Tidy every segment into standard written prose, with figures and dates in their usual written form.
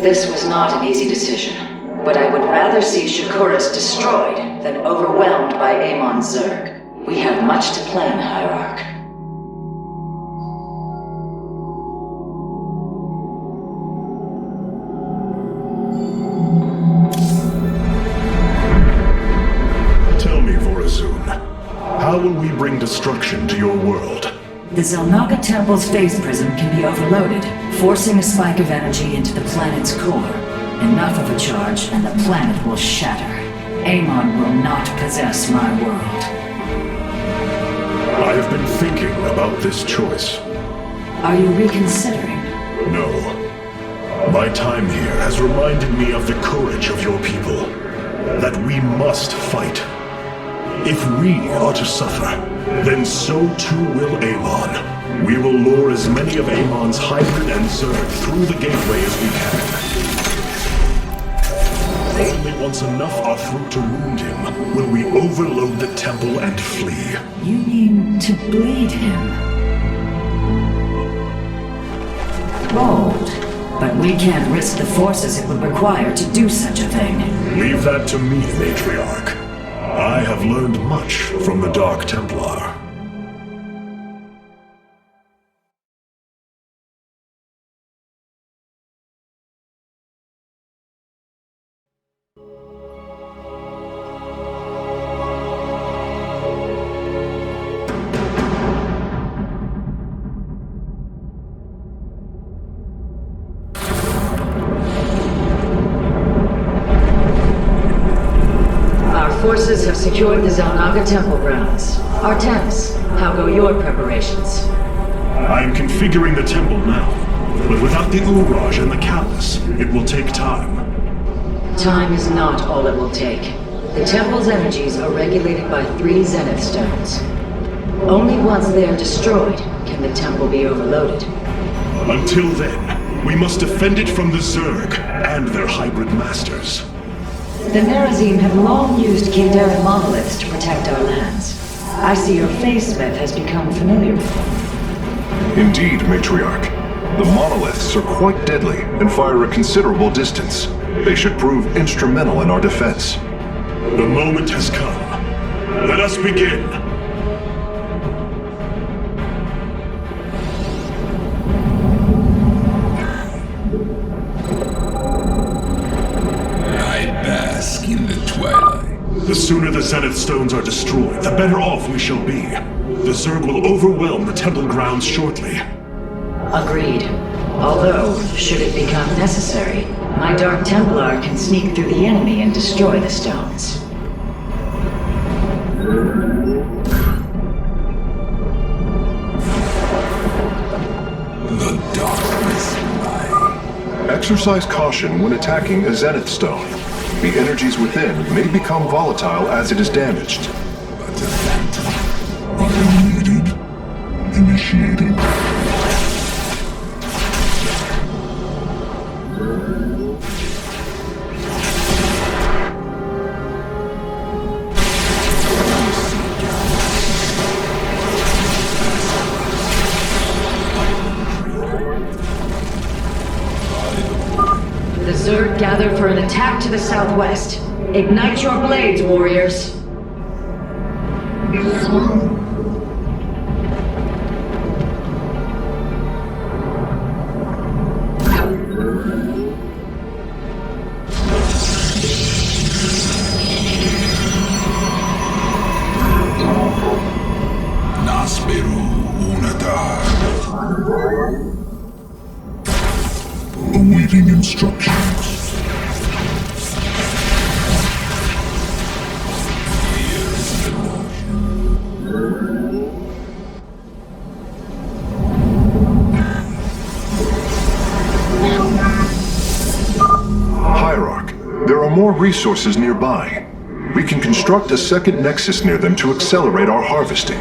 This was not an easy decision, but I would rather see Shakuras destroyed than overwhelmed by Amon Zerg. We have much to plan, Hierarch. Tell me, Vorazun, how will we bring destruction to your world? The Zelnaga Temple's phase prism can be overloaded, forcing a spike of energy into the planet's core. Enough of a charge, and the planet will shatter. Amon will not possess my world. I have been thinking about this choice. Are you reconsidering? No. My time here has reminded me of the courage of your people. That we must fight. If we are to suffer, then so too will Amon. We will lure as many of Amon's hybrid and Zerg through the gateway as we can. Only once enough are through to wound him will we overload the temple and flee. You mean to bleed him? Bold. But we can't risk the forces it would require to do such a thing. Leave that to me, Matriarch. I have learned much from the Dark Templar. Forces have secured the Zelnaga Temple grounds. Artanis, how go your preparations? I am configuring the temple now, but without the Uraj and the Callus, it will take time. Time is not all it will take. The temple's energies are regulated by 3 Zenith stones. Only once they are destroyed can the temple be overloaded. Until then, we must defend it from the Zerg and their hybrid masters. The Nerazim have long used Kaldera monoliths to protect our lands. I see your facesmith has become familiar with them. Indeed, Matriarch. The monoliths are quite deadly and fire a considerable distance. They should prove instrumental in our defense. The moment has come. Let us begin. In the twilight. The sooner the Zenith stones are destroyed, the better off we shall be. The Zerg will overwhelm the temple grounds shortly. Agreed. Although, should it become necessary, my Dark Templar can sneak through the enemy and destroy the stones. The darkness lies. Exercise caution when attacking a Zenith stone. The energies within may become volatile as it is damaged. But a phantom. Unmuted. Initiating. The Zerg gather for an attack to the southwest. Ignite your blades, warriors! Nasperu Unatar. Awaiting instructions. Hierarch, there are more resources nearby. We can construct a second nexus near them to accelerate our harvesting.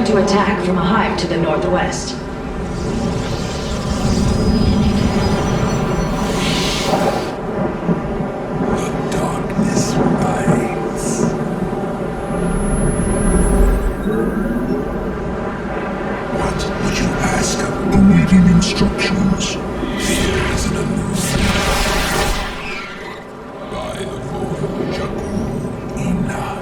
starting to attack from a hive to the northwest. The darkness rides. What would you ask of awaiting instructions? Here is an illusion. By the void, Jakku Enoch.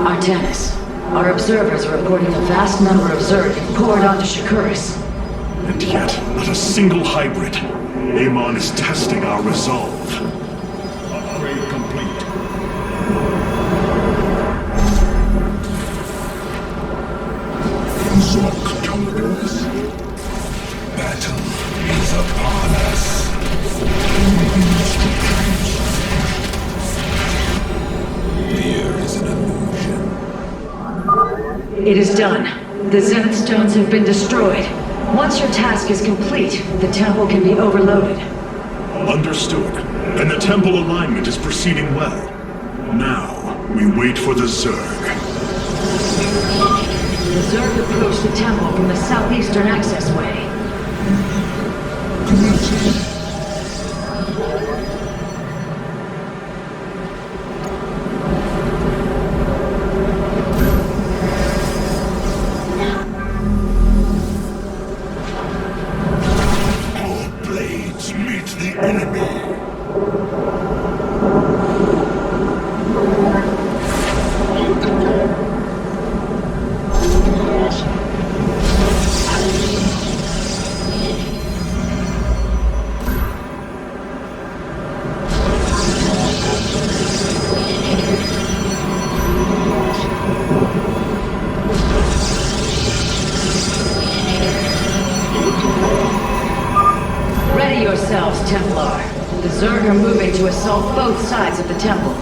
Artanis, our observers are reporting a vast number of Zerg have poured onto Shakuris. And yet, not a single hybrid. Amon is testing our resolve. Upgrade complete. Zork tumbles. Battle is upon us. Awaiting instructions. Here is an illusion. It is done. The Zenith Stones have been destroyed. Once your task is complete, the temple can be overloaded. Understood. And the temple alignment is proceeding well. Now, we wait for the Zerg. The Zerg approach the temple from the southeastern accessway. All blades meet the enemy. Ready yourselves, Templar. The Zerg are moving to assault both sides of the temple.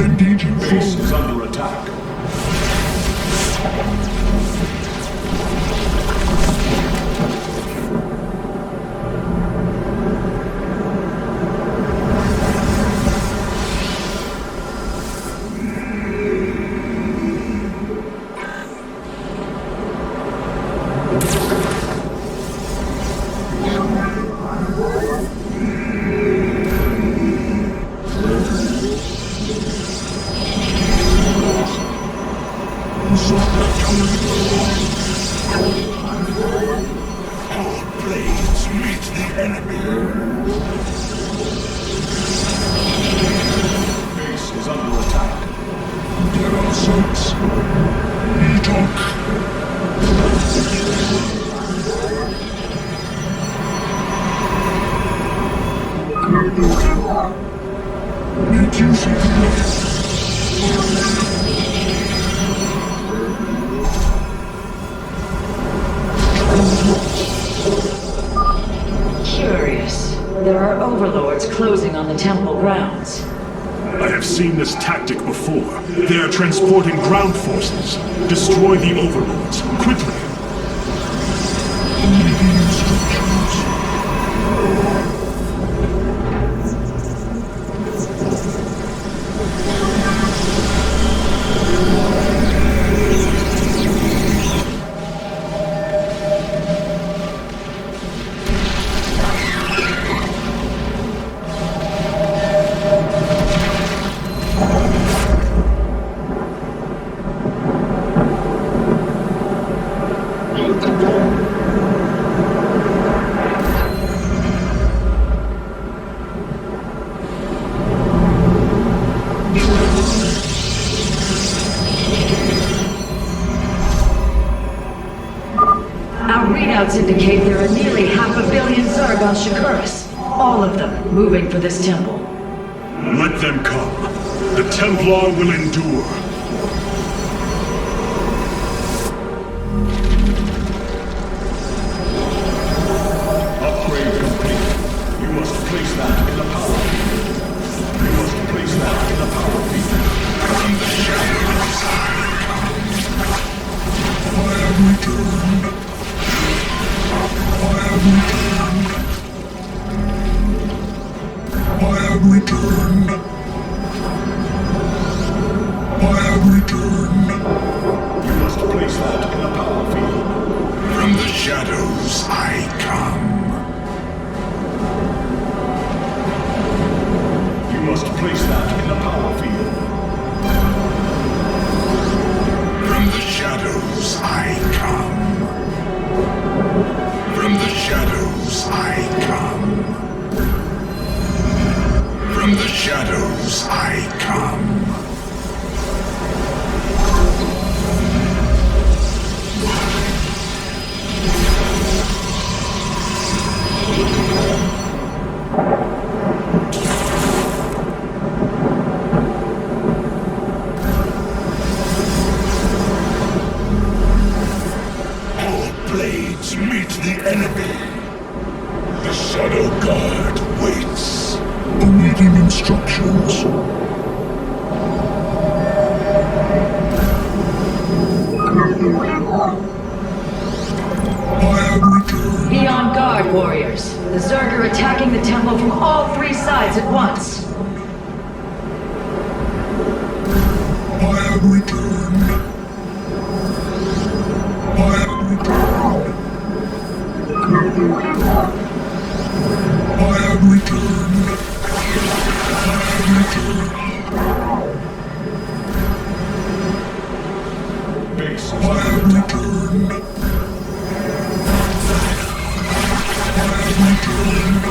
Engaging Base foe. is under attack. Our blades meet the enemy. Base is under attack. There are sights. Etok. Need you see Curious. There are overlords closing on the temple grounds. I have seen this tactic before. They are transporting ground forces. Destroy the overlords, quickly! awaiting instructions. Our readouts indicate there are nearly 500 million Zerg on Shakuras. All of them moving for this temple. Let them come. The Templar will endure. Upgrade complete. You must place that in a power field. You must place that in a power field. From the shadows I have returned. I have returned. I have returned. I have returned. You must place that in a power field. From the shadows I come. You must place that in a power field. From the shadows I come. From the shadows I come. From the shadows I come. Our blades meet the enemy. The Shadow Guard waits. Awaiting instructions. I have returned. Be on guard, warriors. The Zerg are attacking the temple from all three sides at once. I have returned. I have returned. I have returned. I have returned. Base is I under have attack. returned. I have returned.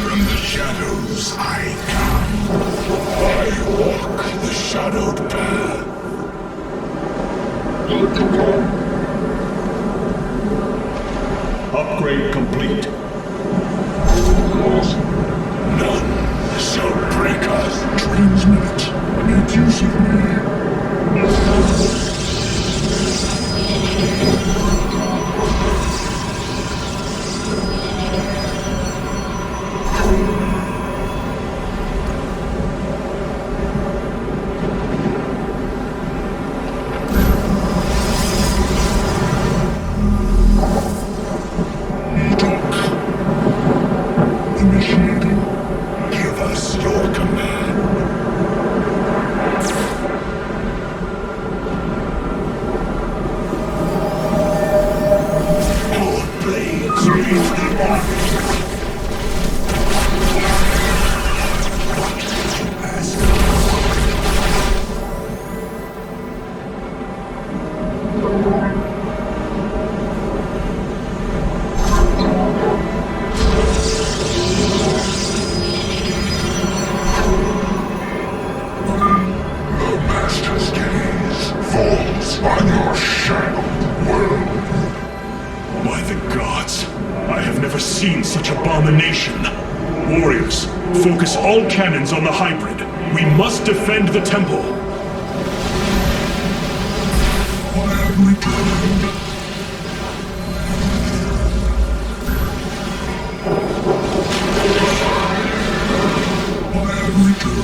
From the shadows I come. I walk the shadowed path. Upgrade complete. None shall break us. Transmit. Make use of me. enemies. On your shadowed world. By the gods, I have never seen such abomination. Warriors, focus all cannons on the hybrid. We must defend the temple. I have returned. I have returned.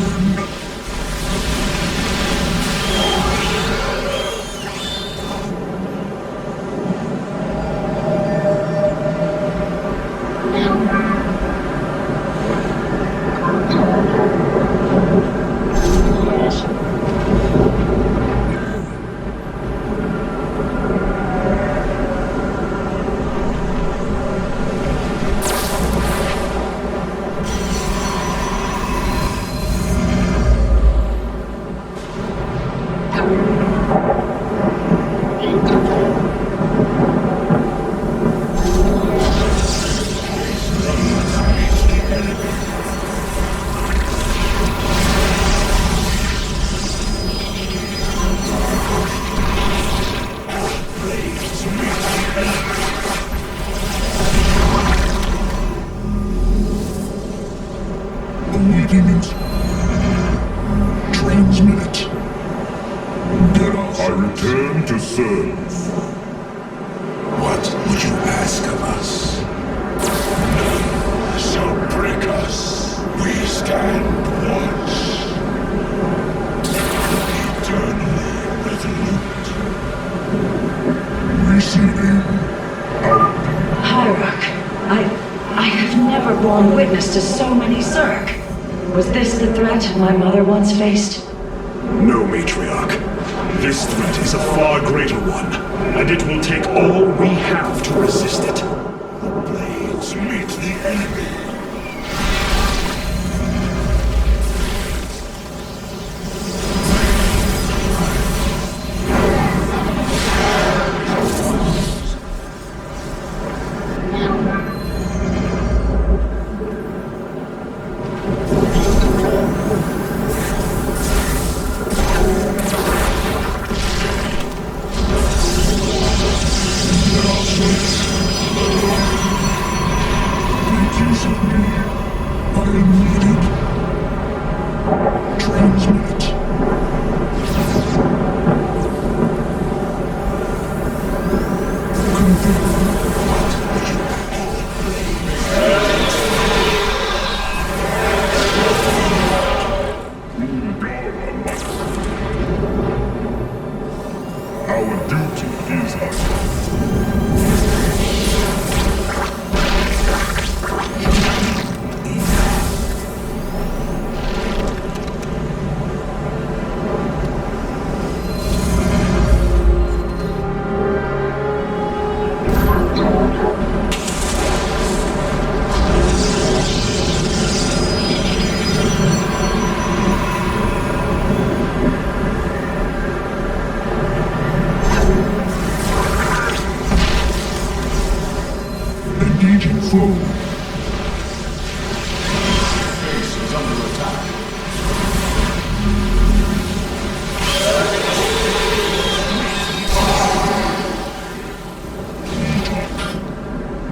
Transmit. Get us. I return to serve. What would you ask of us? None shall break us. We stand watch. Eternally resolute. Receiving. Hierarch, I have never borne witness to so many Zerg. Was this the threat my mother once faced? No, Matriarch. This threat is a far greater one, and it will take all we have to resist it. The blades meet the enemy.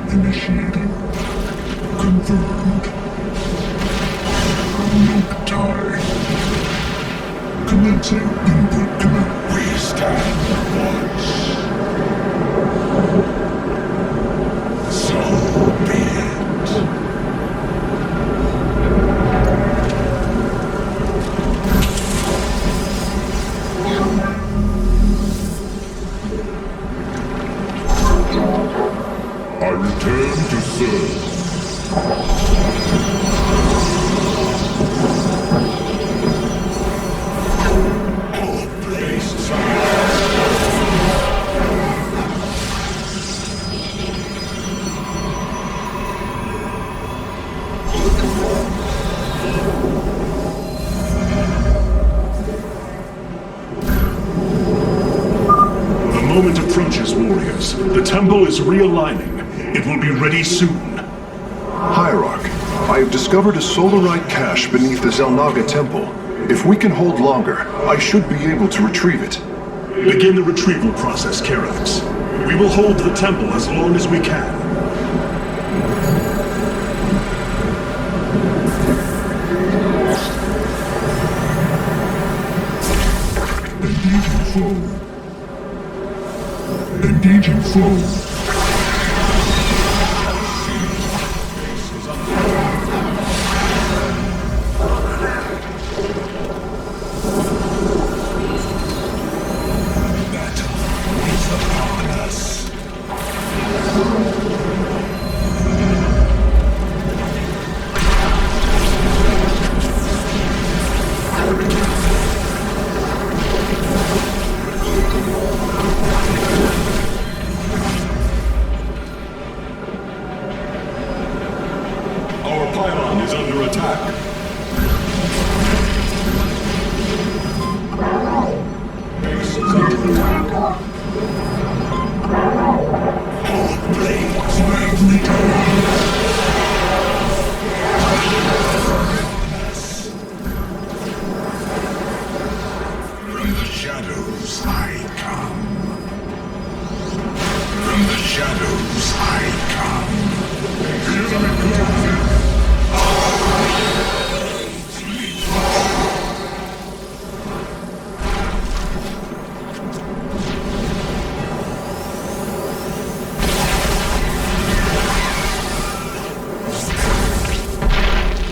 Initiating. Confirmed. Loop tie. Commencing input command. We stand watch. So be it. I return to serve. Our place. The moment approaches, warriors. The temple is realigning. It will be ready soon. Hierarch, I have discovered a solarite cache beneath the Zelnaga temple. If we can hold longer, I should be able to retrieve it. Begin the retrieval process, Karax. We will hold the temple as long as we can. Engaging foe. Engaging foe.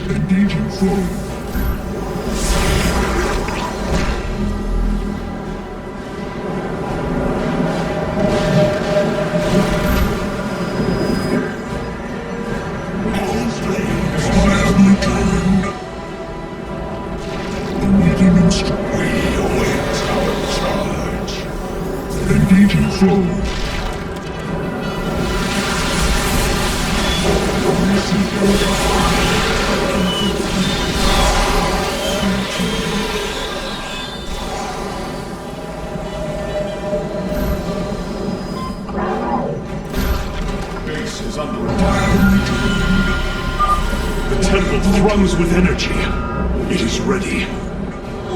Engaging foe. Engaging foe. Base is under attack. The temple thrums with energy. It is ready.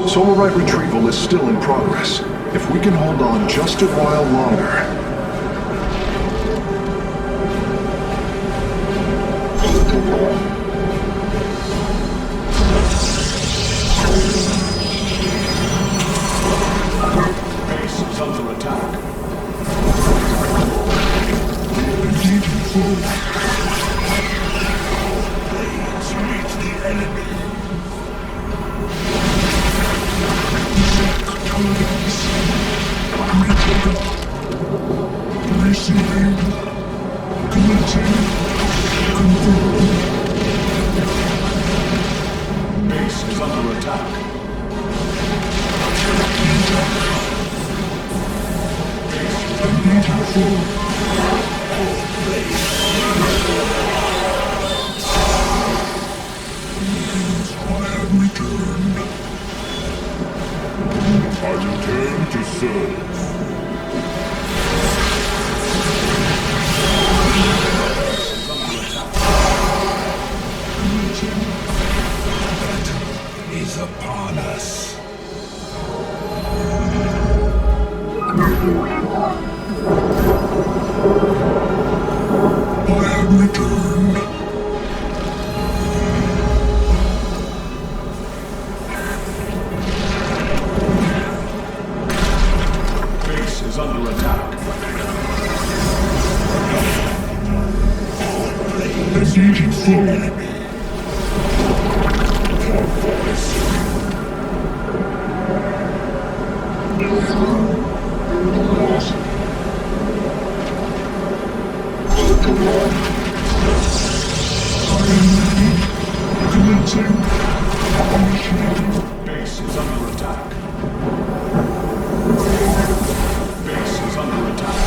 Solarite retrieval is still in progress. If we can hold on just a while longer. Base is under attack. Engaging foe. Blades meet the enemy. Receiving. Commencing. Confirmed. Base is under attack. Engaging foe. I have returned. I return to Seoul. Is upon us. I have returned. Base is under attack. Engaging foe. Commencing. Initiating. Base is under attack. Base is under attack.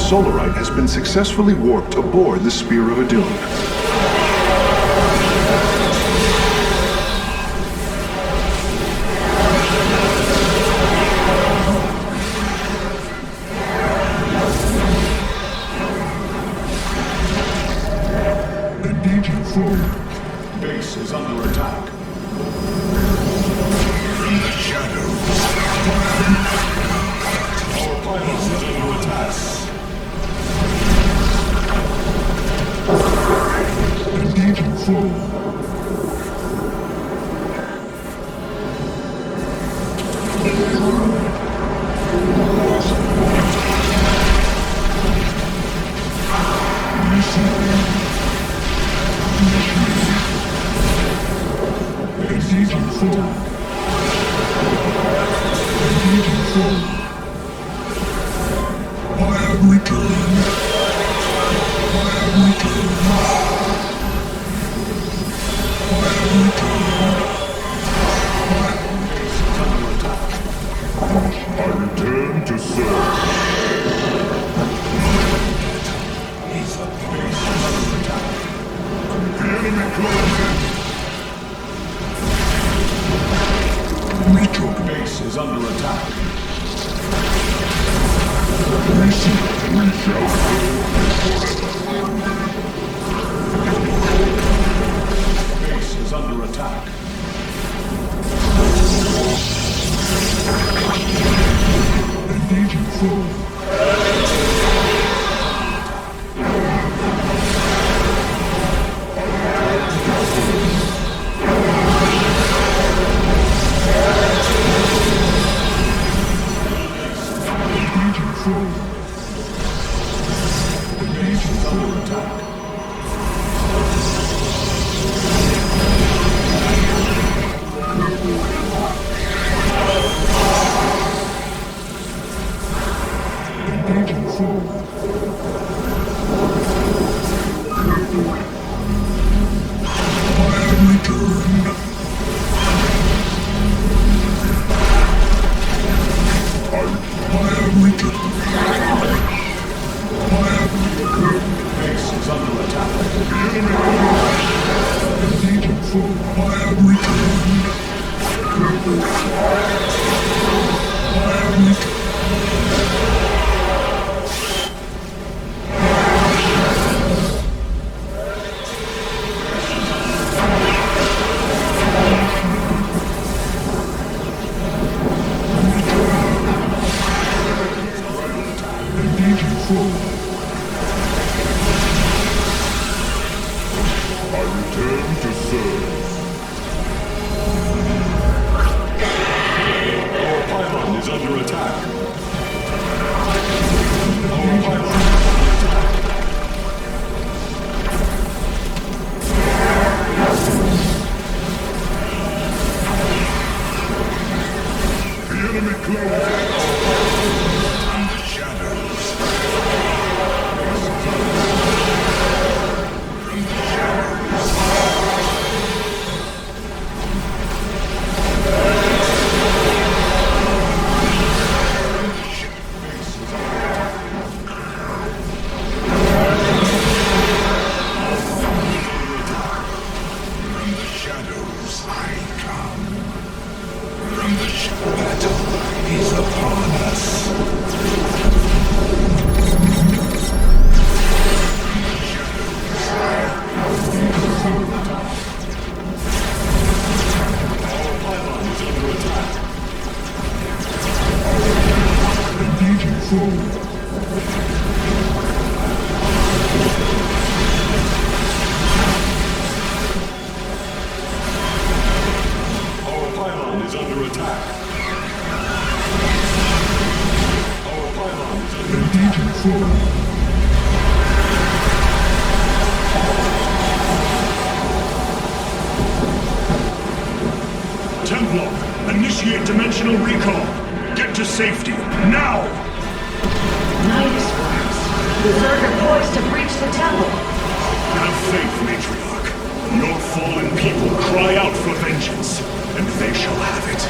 Solarite has been successfully warped aboard the Spear of Adun. Engaging forward. Base is under attack. In the shadows. Our pilot is under attack. Engaging forward. Engaging forward. Engaging forward. I have returned. I have returned. I return to serve. He's a base under attack. The enemy closes. Retook base is under attack. We shall base is under attack. Engaging forward. Engaging forward. Engaging forward attack. Engaging forward. I have returned. I have returned. I have returned. Base is under attack. The enemy. Engaging forward. I have returned. I have returned. I return to serve. Templar, initiate dimensional recall. Get to safety, now! Nidus works. The Zerg are poised to breach the temple. Have faith, Matriarch. Your fallen people cry out for vengeance, and they shall have it.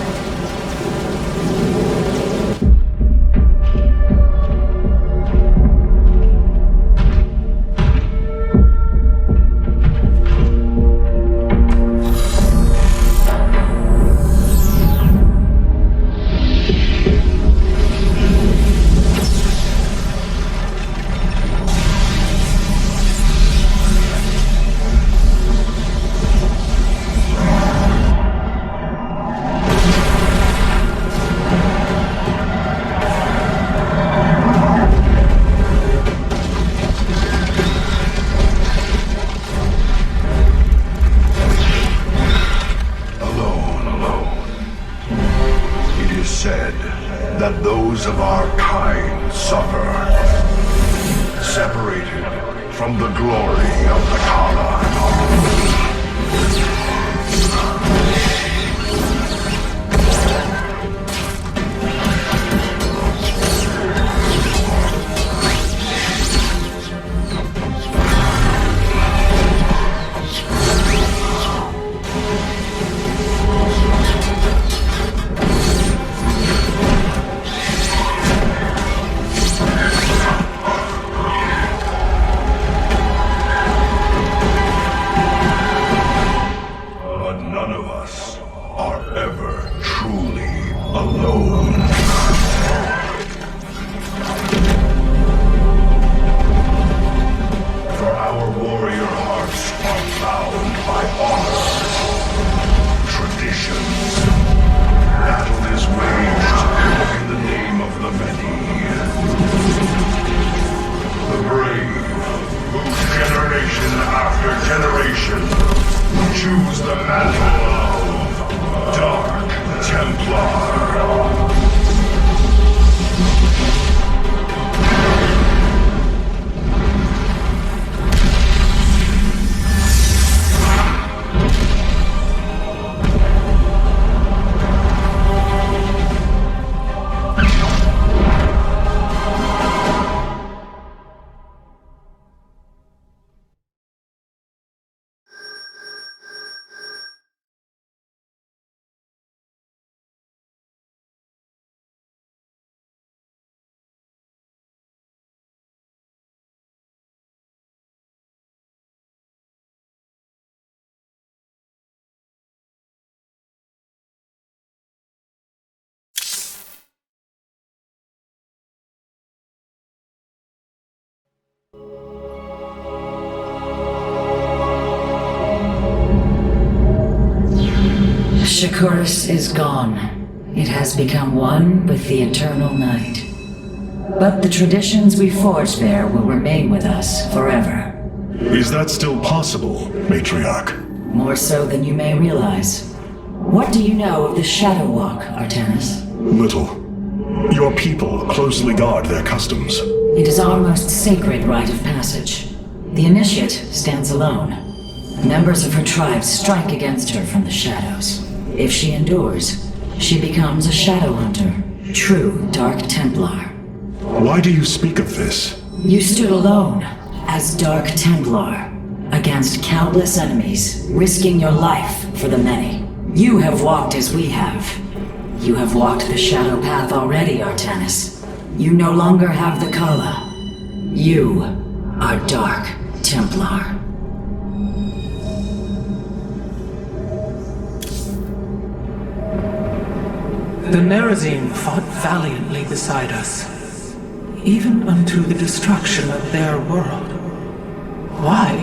Shakuris is gone. It has become one with the eternal night. But the traditions we forged there will remain with us forever. Is that still possible, Matriarch? More so than you may realize. What do you know of the Shadow Walk, Artanis? Little. Your people closely guard their customs. It is our most sacred rite of passage. The Initiate stands alone. Members of her tribe strike against her from the shadows. If she endures, she becomes a shadow hunter, True Dark Templar. Why do you speak of this? You stood alone, as Dark Templar, against countless enemies, risking your life for the many. You have walked as we have. You have walked the shadow path already, Artanis. You no longer have the Kala. You are Dark Templar. The Nerazim fought valiantly beside us, even unto the destruction of their world. Why?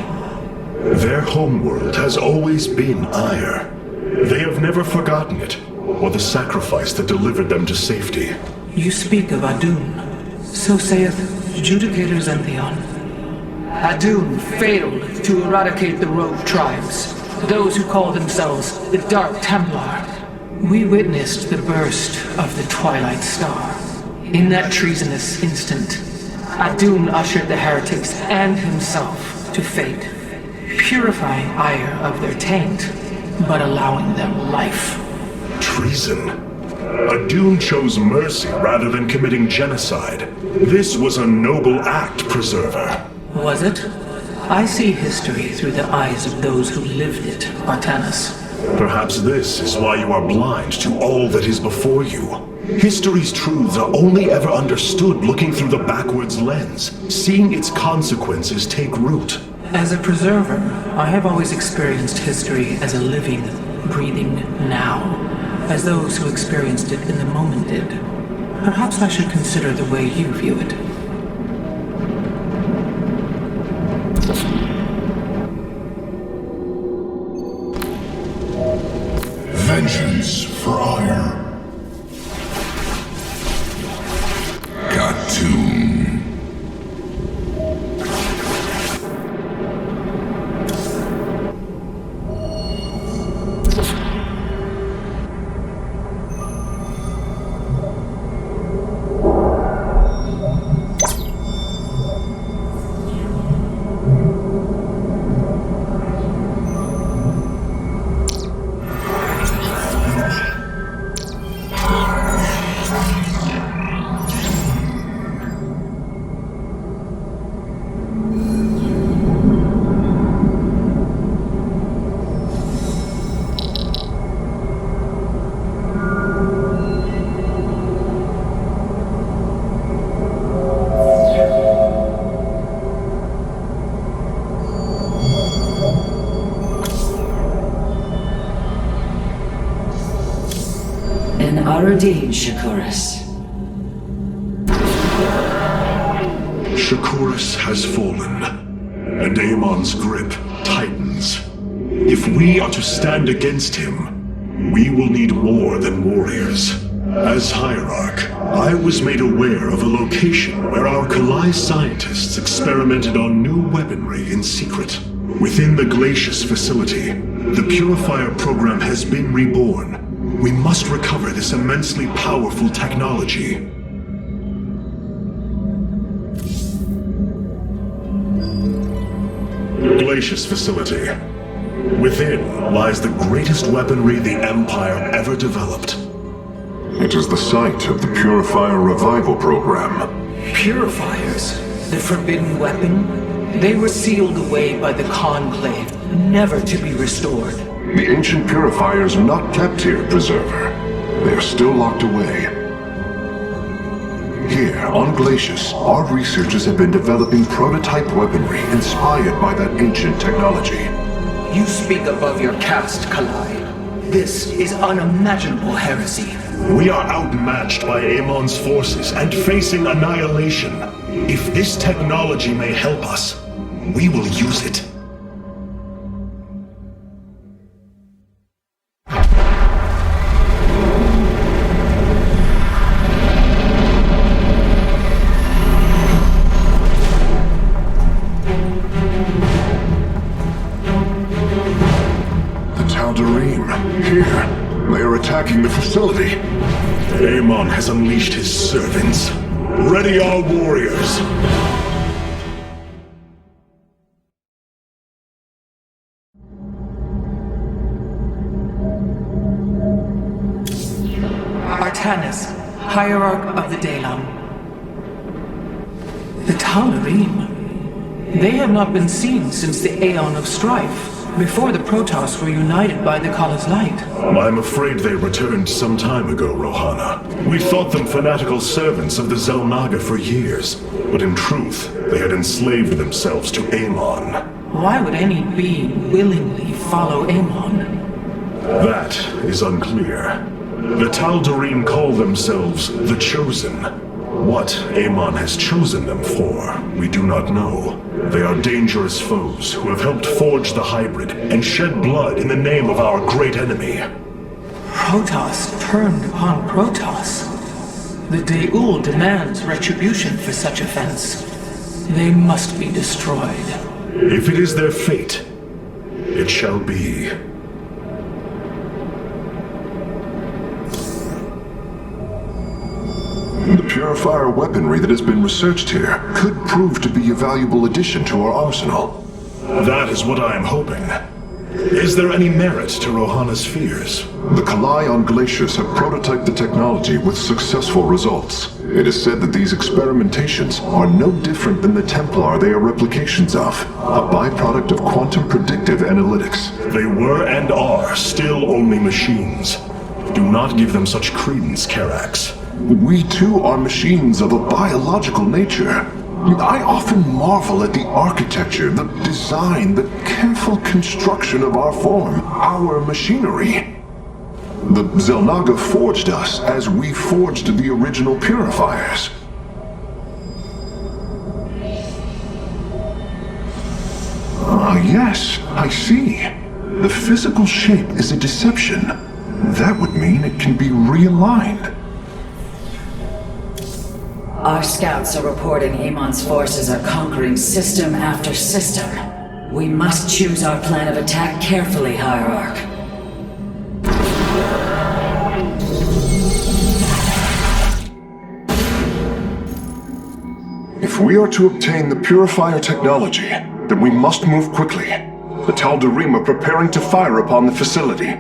Their homeworld has always been Ire. They have never forgotten it, or the sacrifice that delivered them to safety. You speak of Adun. So saith Judicator Zentheon. Adun failed to eradicate the rogue tribes, those who call themselves the Dark Templar. We witnessed the burst of the Twilight Star. In that treasonous instant, Adun ushered the heretics and himself to fate, purifying Ire of their taint, but allowing them life. Treason? Adun chose mercy rather than committing genocide. This was a noble act, Preserver. Was it? I see history through the eyes of those who lived it, Artanis. Perhaps this is why you are blind to all that is before you. History's truths are only ever understood looking through the backwards lens, seeing its consequences take root. As a preserver, I have always experienced history as a living, breathing now, as those who experienced it in the moment did. Perhaps I should consider the way you view it. Vengeance for Ire. Khatun. Aradin, Shakuras. Shakuras has fallen, and Amon's grip tightens. If we are to stand against him, we will need more than warriors. As Hierarch, I was made aware of a location where our Kalai scientists experimented on new weaponry in secret. Within the Glacius facility, the Purifier program has been reborn. We must recover this immensely powerful technology. Glacius facility. Within lies the greatest weaponry the Empire ever developed. It is the site of the Purifier Revival Program. Purifiers? The forbidden weapon? They were sealed away by the Conclave, never to be restored. The ancient purifiers are not kept here, Preserver. They are still locked away. Here, on Glacius, our researchers have been developing prototype weaponry inspired by that ancient technology. You speak above your caste, Kalai. This is unimaginable heresy. We are outmatched by Amon's forces and facing annihilation. If this technology may help us, we will use it. Attacking the facility. Amon has unleashed his servants. Ready our warriors. Artanis, Hierarch of the Dalam. The Tal'Darim. They have not been seen since the Aeon of Strife, before the Protoss were united by the Kala's light. I'm afraid they returned some time ago, Rohana. We thought them fanatical servants of the Xel'Naga for years, but in truth, they had enslaved themselves to Amon. Why would any being willingly follow Amon? That is unclear. The Tal'Darim call themselves the Chosen. What Amon has chosen them for, we do not know. They are dangerous foes who have helped forge the hybrid and shed blood in the name of our great enemy. Protoss turned upon Protoss. The Deul demands retribution for such offense. They must be destroyed. If it is their fate, it shall be. The purifier weaponry that has been researched here could prove to be a valuable addition to our arsenal. That is what I am hoping. Is there any merit to Rohana's fears? The Kalai on Glacius have prototyped the technology with successful results. It is said that these experimentations are no different than the Templar they are replications of, a byproduct of quantum predictive analytics. They were and are still only machines. Do not give them such credence, Karax. We too are machines of a biological nature. I often marvel at the architecture, the design, the careful construction of our form, our machinery. The Xel'Naga forged us as we forged the original purifiers. Ah, yes, I see. The physical shape is a deception. That would mean it can be realigned. Our scouts are reporting Amon's forces are conquering system after system. We must choose our plan of attack carefully, Hierarch. If we are to obtain the purifier technology, then we must move quickly. The Tal'Darim are preparing to fire upon the facility.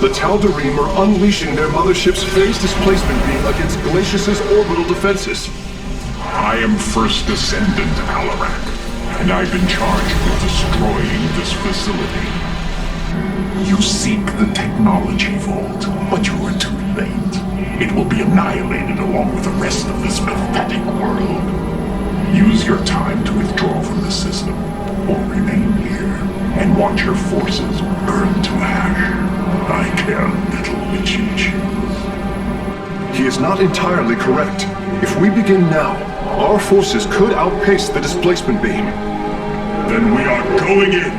The Tal'Darim are unleashing their mothership's phase displacement beam against Glacius's orbital defenses. I am first descendant Alarak, and I've been charged with destroying this facility. You seek the technology vault, but you are too late. It will be annihilated along with the rest of this pathetic world. Use your time to withdraw from the system, or remain here, and watch your forces burn to ash. I care little which you choose. He is not entirely correct. If we begin now, our forces could outpace the displacement beam. Then we are going in!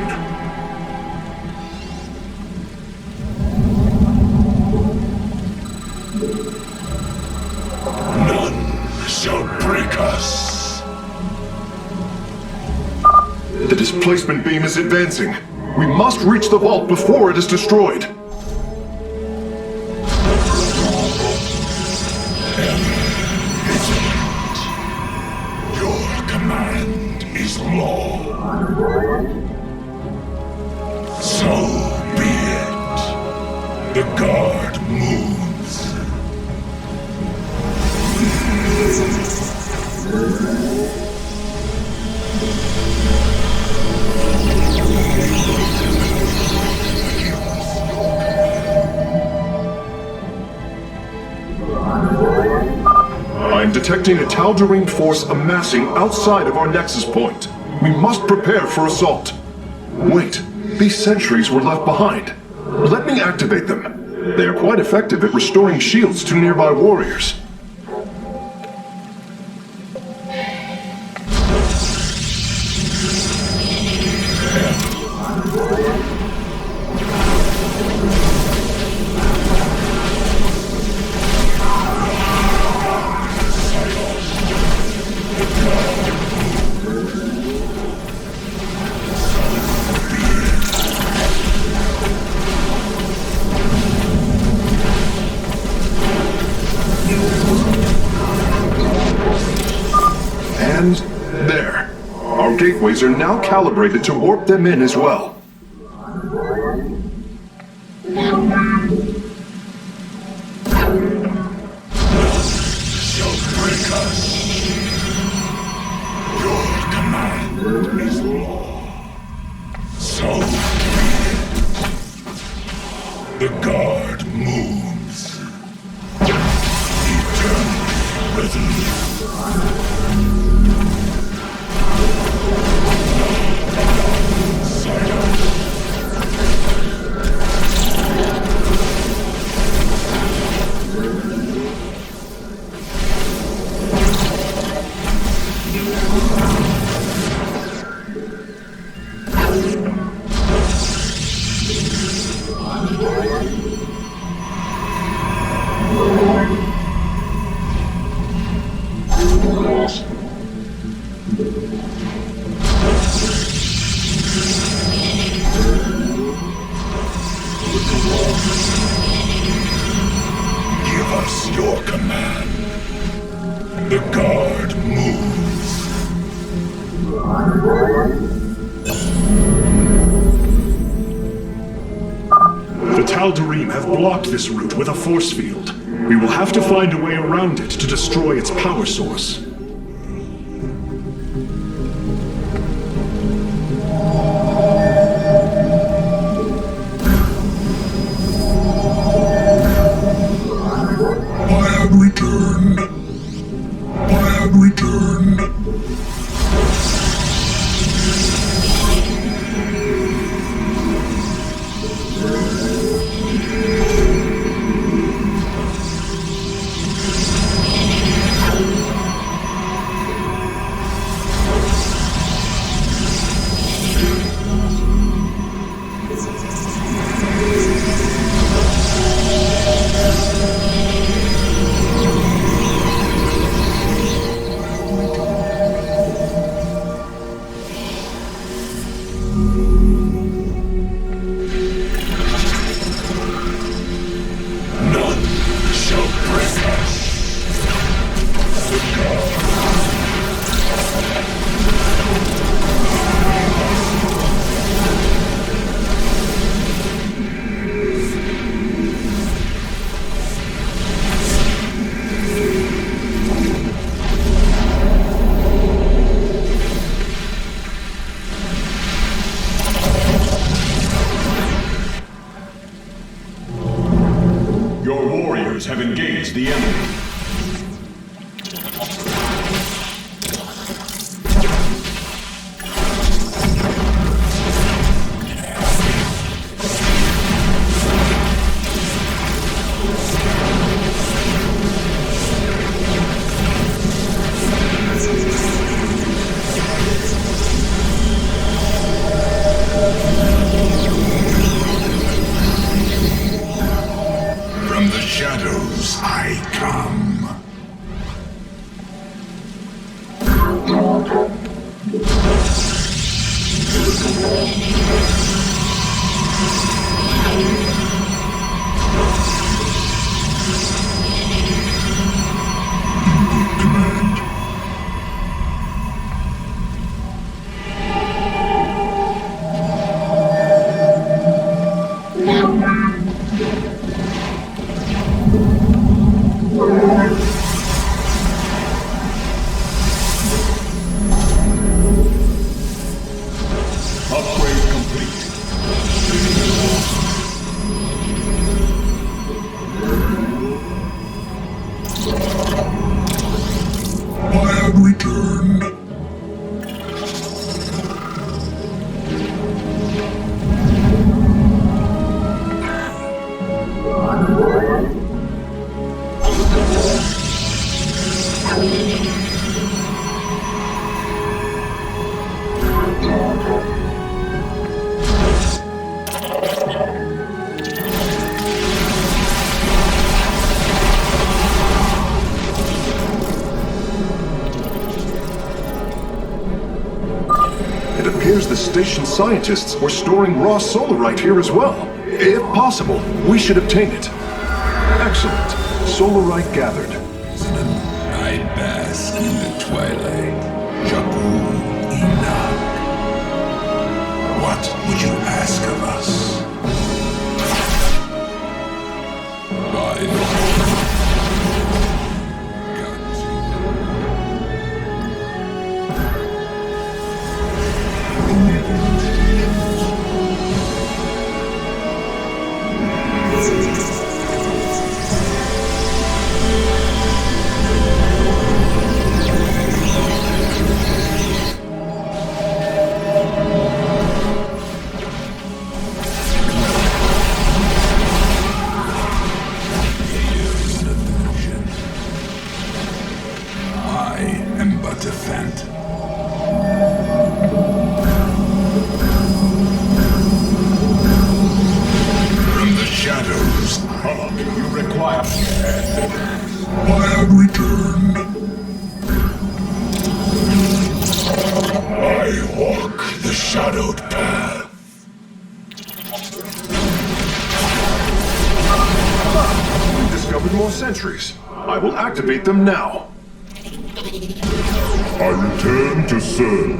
None shall break us. The displacement beam is advancing. We must reach the vault before it is destroyed. Your command is law. So be it. The guard moves. I'm detecting a Tal'Darim force amassing outside of our nexus point. We must prepare for assault. Wait, these sentries were left behind. Let me activate them. They are quite effective at restoring shields to nearby warriors. And there. Our gateways are now calibrated to warp them in as well. Shall break us. Your command is law. So the guard moves. Eternally resolute. Give us your command. The guard moves. The Tal'Darim have blocked this route with a force field. We will have to find a way around it to destroy its power source. I have returned. I have returned. Have engaged the enemy. From the shadows I come. Upgrade complete. I have returned. It appears the station scientists were storing raw solarite here as well. If possible, we should obtain it. Excellent. Solarite gathered. I bask in the twilight. What would you ask of us? I will activate them now. I return to serve.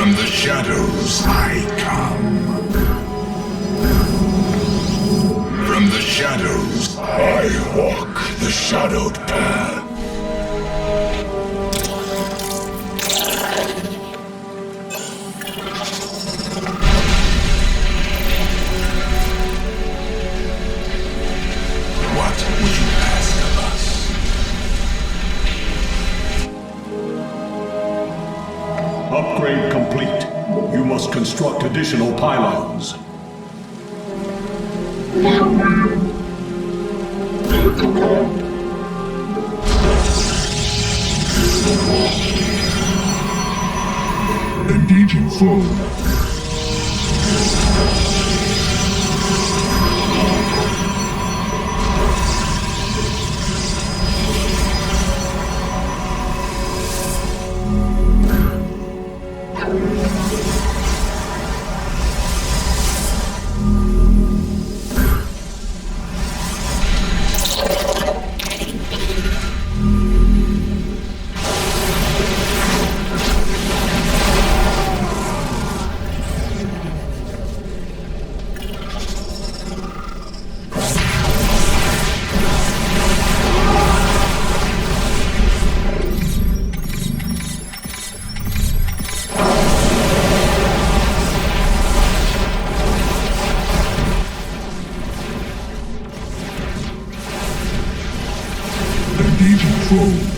From the shadows I come. From the shadows I walk the shadowed path. What would you ask of us? Upgrade complete. You must construct additional pylons. Engaging foe. Engaging foe.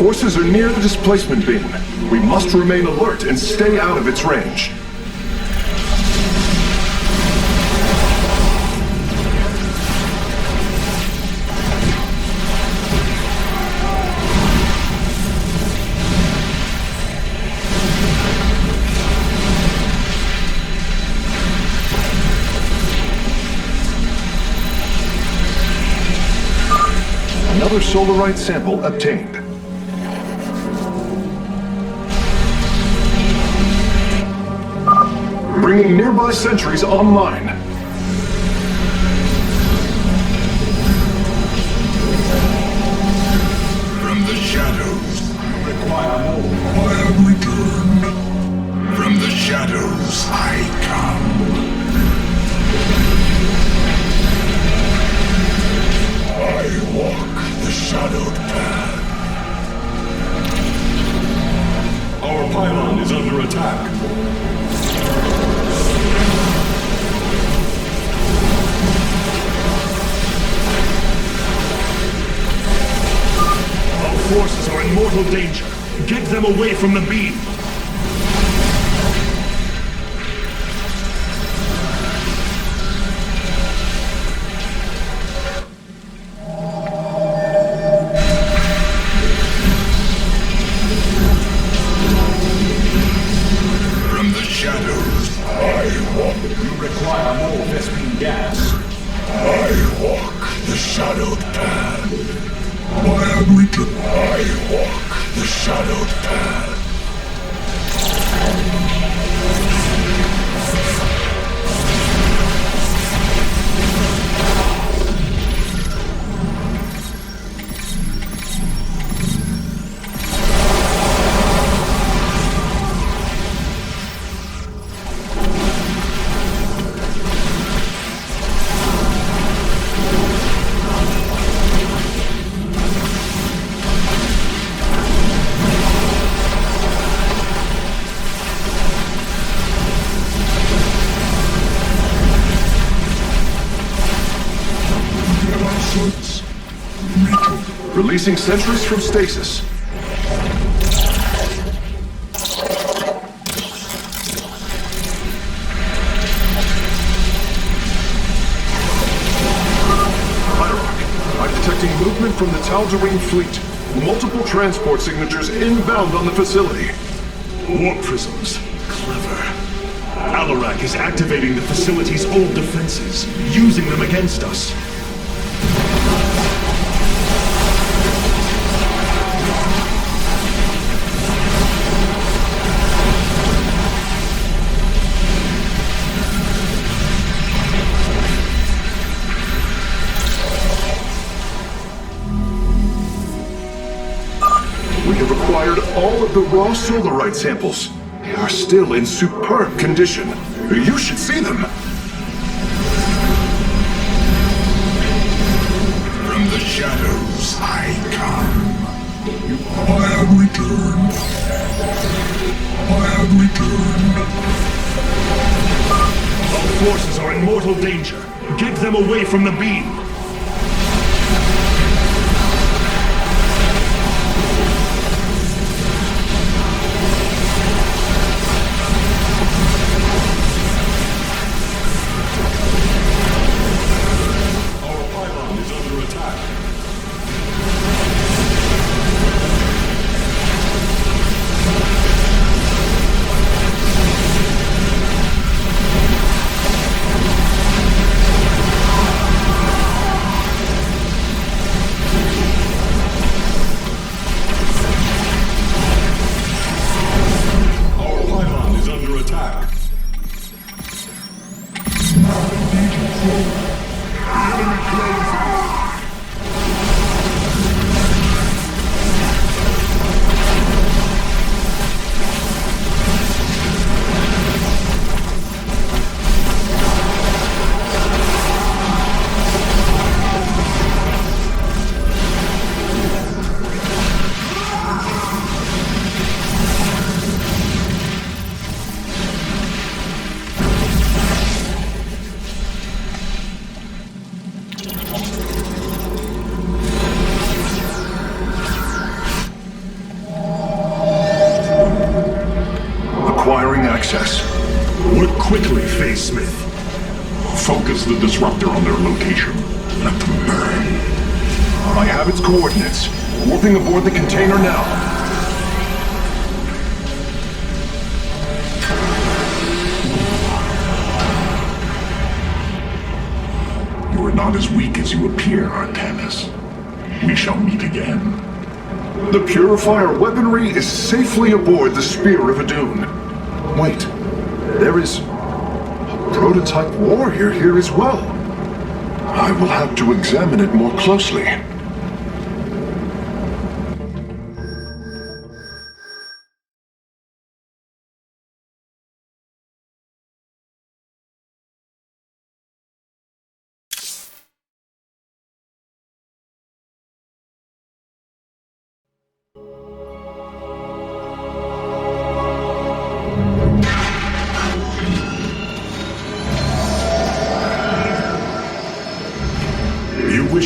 forces are near the displacement beam. We must remain alert and stay out of its range. Another solarite sample obtained. Bringing nearby sentries online. From the shadows, you require more. I have returned. From the shadows, I come. I walk the shadowed path. Our pylon is under attack. Our forces are in mortal danger. Get them away from the beam. Releasing sentries from stasis. I'm detecting movement from the Tal'Darim fleet. Multiple transport signatures inbound on the facility. Warp prisms. Clever. Alarak is activating the facility's old defenses, using them against us. We have acquired all of the raw solarite samples. They are still in superb condition. You should see them. From the shadows I come. I have returned. I have returned. Our forces are in mortal danger. Get them away from the beam. access. Work quickly, Phase Smith. Focus the disruptor on their location. Let them burn. I have its coordinates. Warping aboard the container now. You are not as weak as you appear, Artanis. We shall meet again. The Purifier weaponry is safely aboard the Spear of Adun. Wait, there is a prototype warrior here as well. I will have to examine it more closely.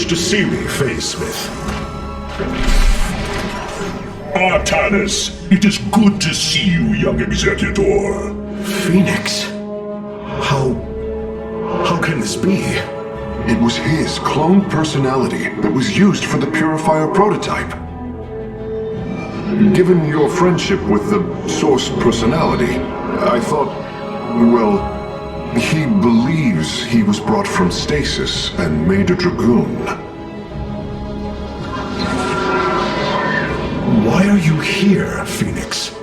To see me, Phase Smith. Artanis, it is good to see you, young Executor. Phoenix? How can this be? It was his cloned personality that was used for the Purifier prototype. Given your friendship with the Source personality, I thought, well, he believes he was brought from stasis and made a Dragoon. Why are you here, Phoenix?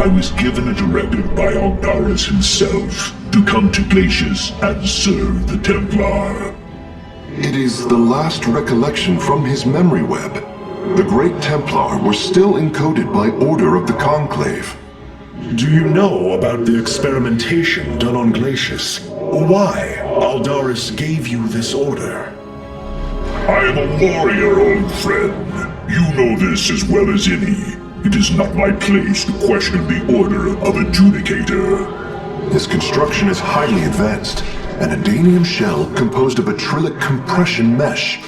I was given a directive by Aldaris himself to come to Glacius and serve the Templar. It is the last recollection from his memory web. The Great Templar were still encoded by order of the Conclave. Do you know about the experimentation done on Glacius? Why Aldaris gave you this order? I am a warrior, old friend. You know this as well as any. It is not my place to question the order of Adjudicator. His construction is highly advanced. An Adanium shell composed of acrylic compression mesh.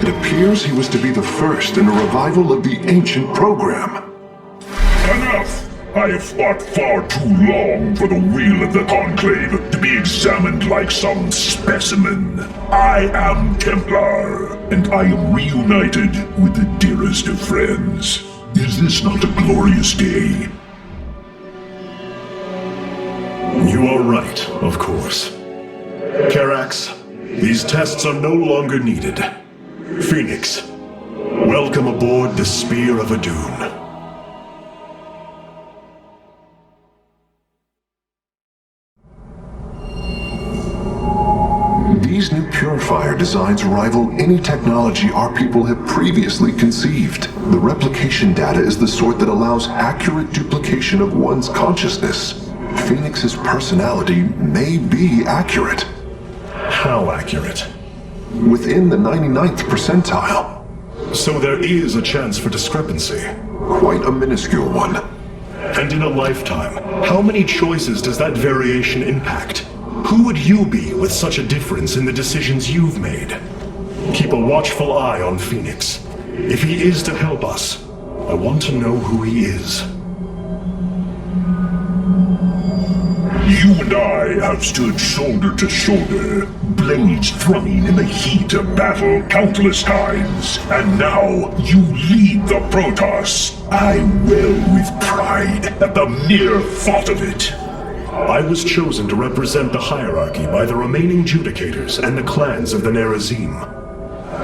It appears he was to be the first in a revival of the ancient program. Enough! I have fought far too long for the will of the Conclave to be examined like some specimen. I am Templar, and I am reunited with the dearest of friends. Is this not a glorious day? You are right, of course. Karax, these tests are no longer needed. Phoenix, welcome aboard the Spear of Adun. These new Purifier designs rival any technology our people have previously conceived. The replication data is the sort that allows accurate duplication of one's consciousness. Phoenix's personality may be accurate. How accurate? Within the 99th percentile. So there is a chance for discrepancy. Quite a minuscule one. And in a lifetime, how many choices does that variation impact? Who would you be with such a difference in the decisions you've made? Keep a watchful eye on Phoenix. If he is to help us, I want to know who he is. You and I have stood shoulder to shoulder, blades thrumming in the heat of battle countless times, and now you lead the Protoss. I wail with pride at the mere thought of it. I was chosen to represent the hierarchy by the remaining Judicators and the clans of the Nerazim.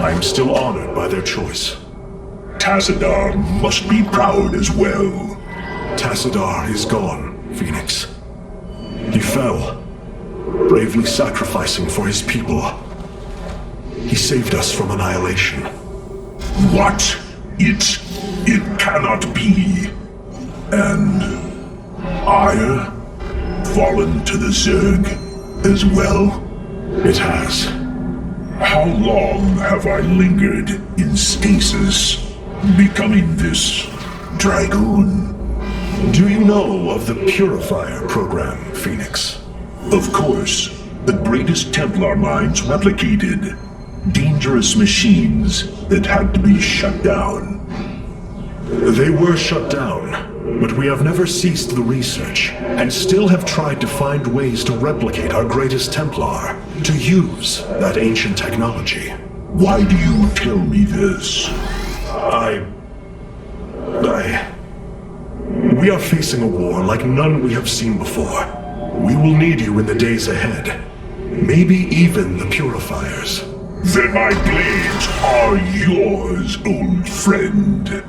I am still honored by their choice. Tassadar must be proud as well. Tassadar is gone, Phoenix. He fell, bravely sacrificing for his people. He saved us from annihilation. What? It cannot be. And I fallen to the Zerg as well? It has. How long have I lingered in stasis, becoming this Dragoon? Do you know of the Purifier program, Phoenix? Of course. The greatest Templar minds replicated. Dangerous machines that had to be shut down. They were shut down, But we have never ceased the research, and still have tried to find ways to replicate our greatest Templar, to use that ancient technology. Why do you tell me this? We are facing a war like none we have seen before. We will need you in the days ahead. Maybe even the Purifiers. Then my blades are yours, old friend.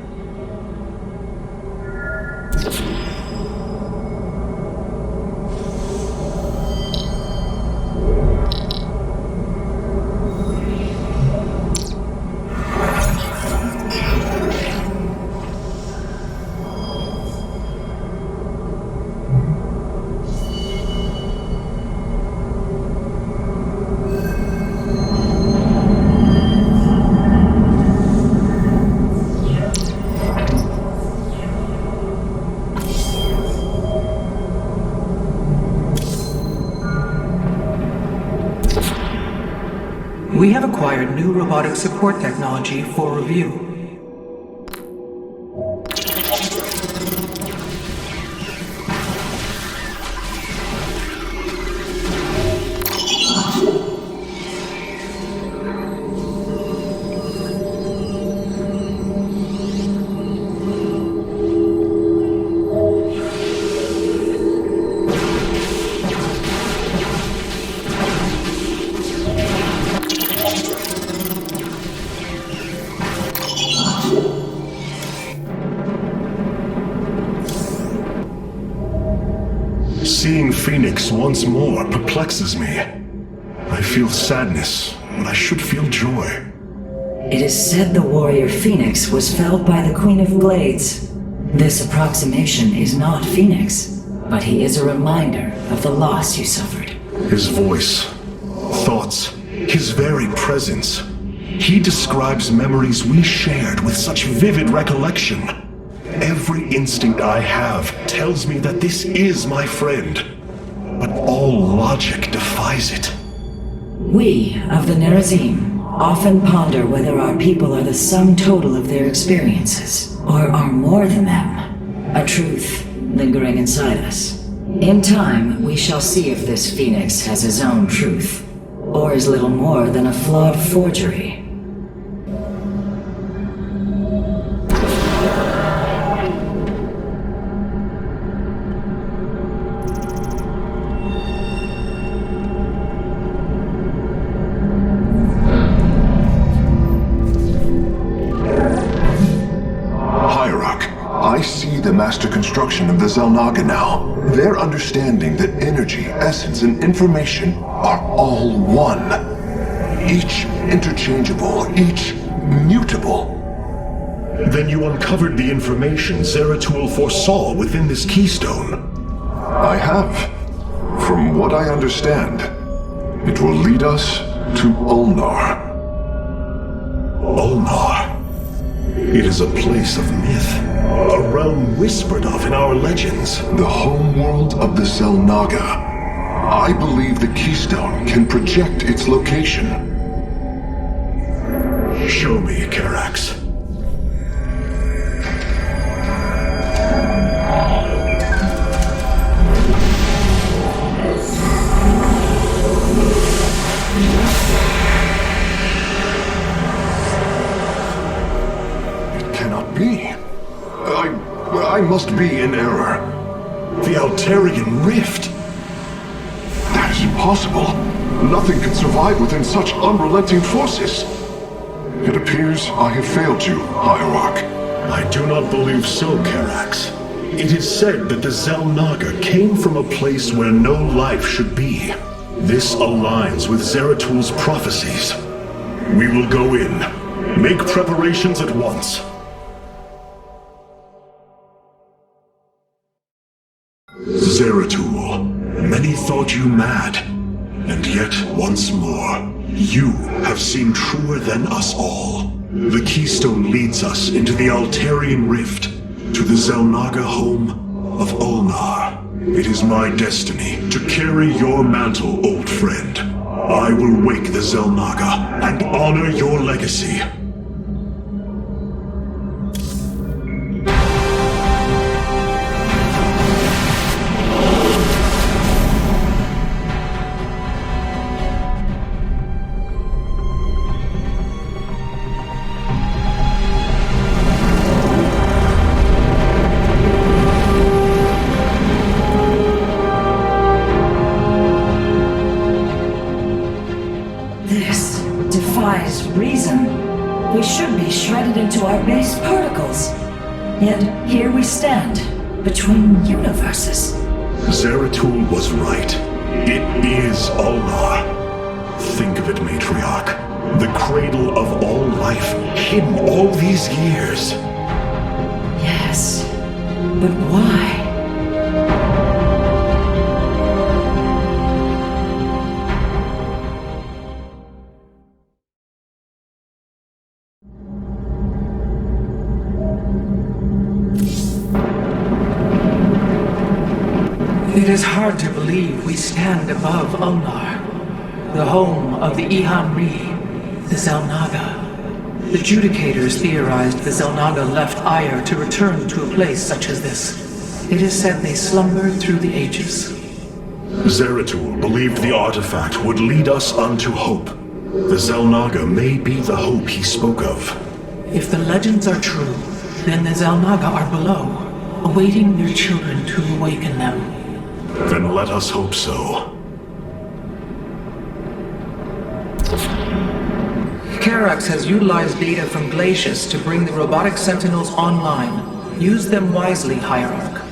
We have acquired new robotic support technology for review. Seeing Phoenix once more perplexes me. I feel sadness when I should feel joy. It is said the warrior Phoenix was felled by the Queen of Blades. This approximation is not Phoenix, but he is a reminder of the loss you suffered. His voice, thoughts, his very presence. He describes memories we shared with such vivid recollection. Every instinct I have tells me that this is my friend, but all logic defies it. We of the Nerazim often ponder whether our people are the sum total of their experiences, or are more than them, a truth lingering inside us. In time, we shall see if this Phoenix has his own truth, or is little more than a flawed forgery. I see the master construction of the Xel'Naga now. Their understanding that energy, essence, and information are all one. Each interchangeable, each mutable. Then you uncovered the information Zeratul foresaw within this keystone. I have. From what I understand, it will lead us to Ulnar. Ulnar. It is a place of myth, a realm whispered of in our legends. The homeworld of the Xel'Naga. I believe the keystone can project its location. Show me, Karax. I must be in error. The Altarian Rift. That is impossible. Nothing can survive within such unrelenting forces. It appears I have failed you, Hierarch. I do not believe so, Karax. It is said that the Xel'Naga came from a place where no life should be. This aligns with Zeratul's prophecies. We will go in. Make preparations at once. Zeratul, many thought you mad, and yet once more, you have seemed truer than us all. The keystone leads us into the Altarian Rift, to the Xel'Naga home of Ulnar. It is my destiny to carry your mantle, old friend. I will wake the Xel'Naga and honor your legacy. We should be shredded into our base particles. Yet here we stand, between universes. Zeratul was right. It is Allah. Think of it, Matriarch. The cradle of all life, hidden all these years. Yes, but why? It is hard to believe we stand above Ulnar, the home of the Ihan-Ri, the Xel'Naga. The Judicators theorized the Xel'Naga left Aiur to return to a place such as this. It is said they slumbered through the ages. Zeratul believed the artifact would lead us unto hope. The Xel'Naga may be the hope he spoke of. If the legends are true, then the Xel'Naga are below, awaiting their children to awaken them. Then let us hope so. Karax has utilized data from Glacius to bring the robotic sentinels online. Use them wisely, Hierarch.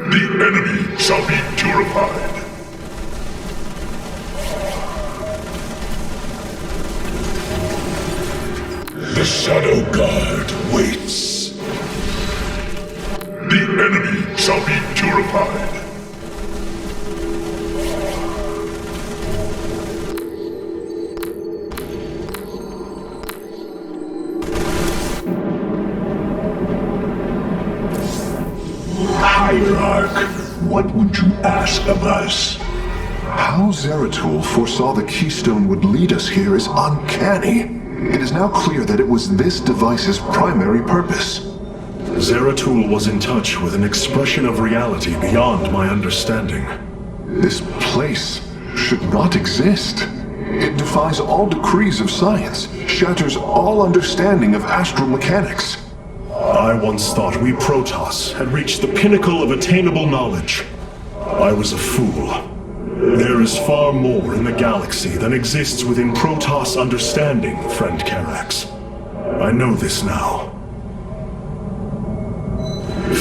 The enemy shall be purified. The Shadow Guard waits. The enemy shall be purified. Hierarch, what would you ask of us? How Zeratul foresaw the keystone would lead us here is uncanny. It is now clear that it was this device's primary purpose. Zeratul was in touch with an expression of reality beyond my understanding. This place should not exist. It defies all decrees of science, shatters all understanding of astral mechanics. I once thought we Protoss had reached the pinnacle of attainable knowledge. I was a fool. There is far more in the galaxy than exists within Protoss understanding, friend Karax. I know this now.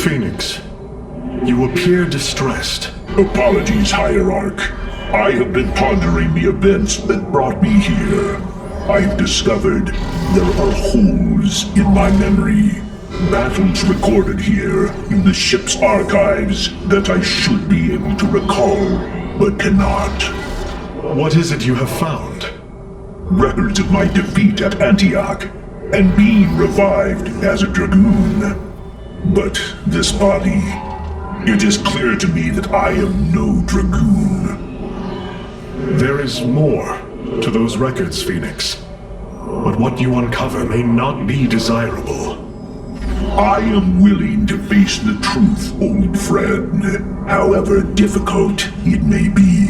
Phoenix, you appear distressed. Apologies, Hierarch. I have been pondering the events that brought me here. I've discovered there are holes in my memory. Battles recorded here in the ship's archives that I should be able to recall, but cannot. What is it you have found? Records of my defeat at Antioch, and being revived as a Dragoon. But this body, it is clear to me that I am no Dragoon. There is more to those records, Phoenix. But what you uncover may not be desirable. I am willing to face the truth, old friend, however difficult it may be.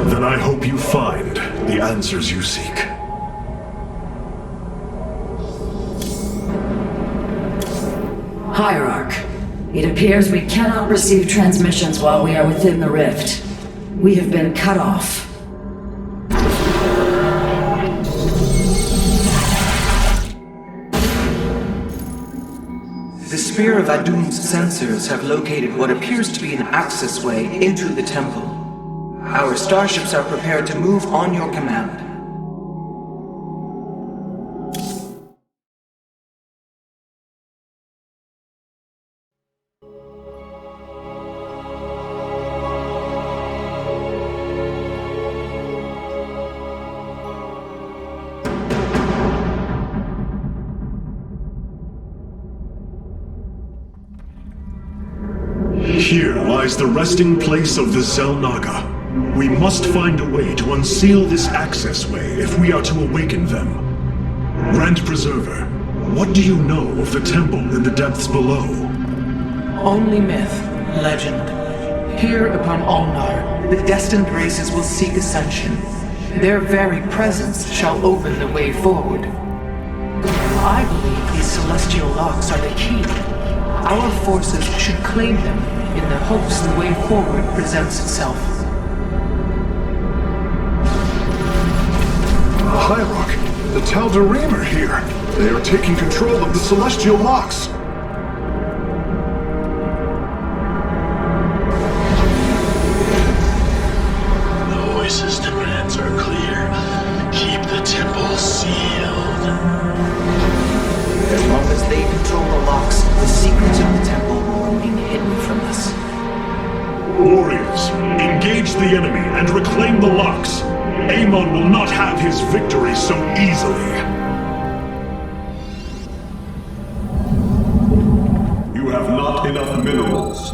Then I hope you find the answers you seek. Hierarch, it appears we cannot receive transmissions while we are within the rift. We have been cut off. The Spear of Adun's sensors have located what appears to be an accessway into the temple. Our starships are prepared to move on your command. Here lies the resting place of the Xel'Naga. We must find a way to unseal this accessway if we are to awaken them. Grand Preserver, what do you know of the temple in the depths below? Only myth, legend. Here upon Ulnar, the destined races will seek ascension. Their very presence shall open the way forward. I believe these celestial locks are the key. Our forces should claim them in the hopes the way forward presents itself. Hierarch, the Tal'Darim are here. They are taking control of the celestial locks. The voice's demands are clear. Keep the temple sealed. As long as they control the locks, the secrets of the temple will remain hidden from us. Warriors, engage the enemy and reclaim the locks. Amon will not have his victory so easily. You have not enough minerals.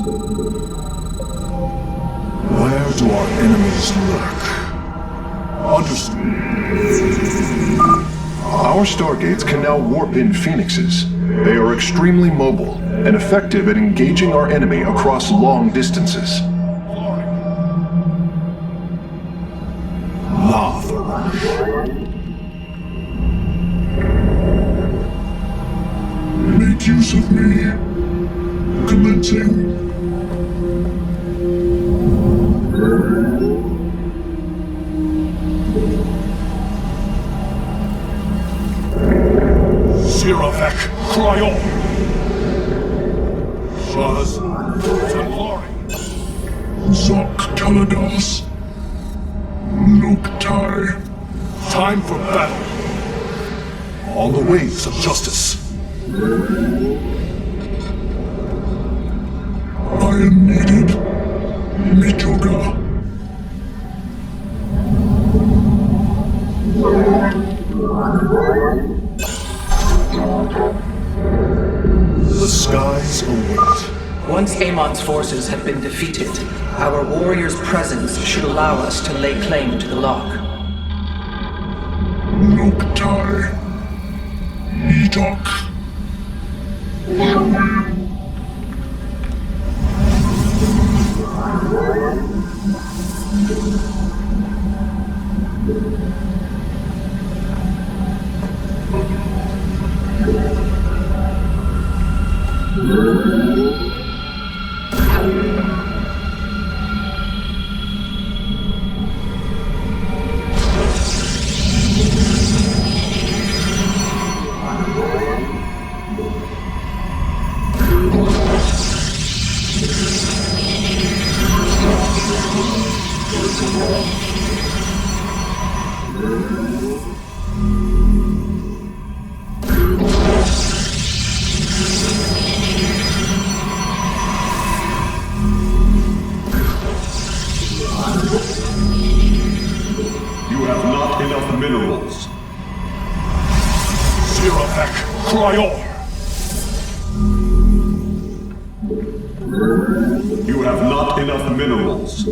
Where do our enemies lurk? Understood. Our stargates can now warp in phoenixes. They are extremely mobile and effective at engaging our enemy across long distances. Make use of me. Commencing. Siravek, Cryon! Shaz, Zanlari! Zok Kaladas! Luktai! Time for battle! On the waves of justice! I am needed. Mitoga. The skies await. Once Amon's forces have been defeated, our warrior's presence should allow us to lay claim to the lock. Noktai. Itok. You have not enough minerals. Siravek, Cryon! You have not enough minerals.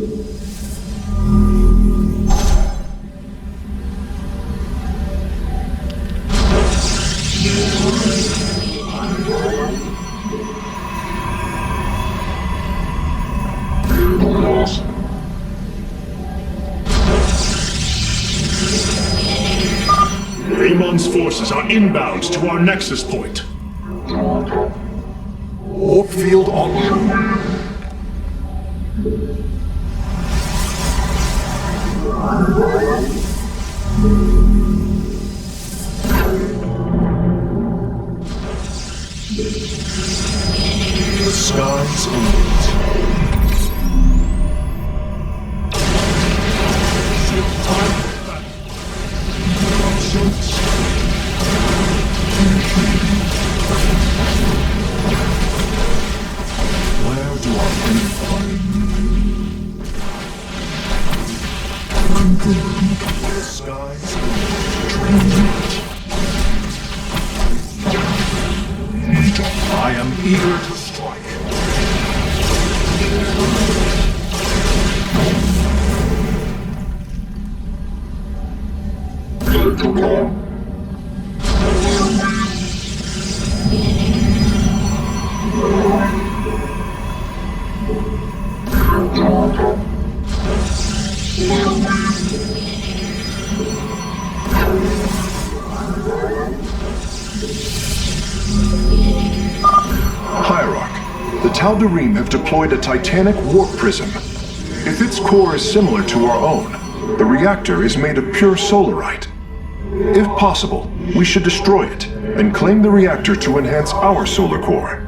Amon's forces are inbound to our nexus point. Warp field onward. The skies await. Where do our enemies find? The skies I am eager to strike. Tal'Darim have deployed a titanic warp prism. If its core is similar to our own, the reactor is made of pure solarite. If possible, we should destroy it and claim the reactor to enhance our solar core.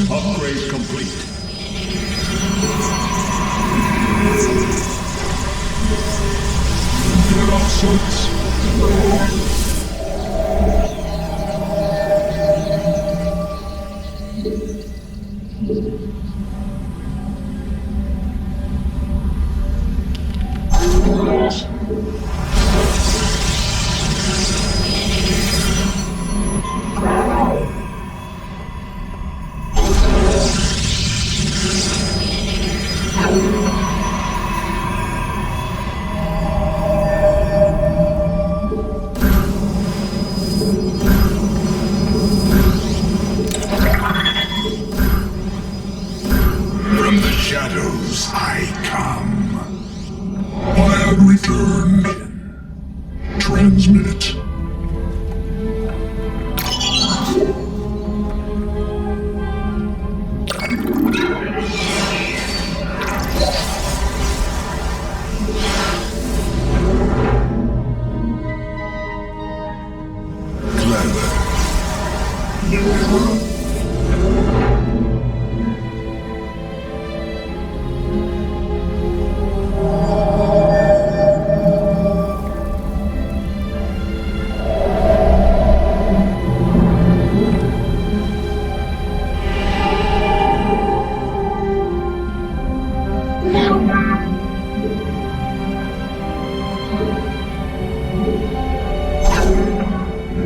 Upgrade complete. Get our suits. From the shadows I come. I have returned. Transmit.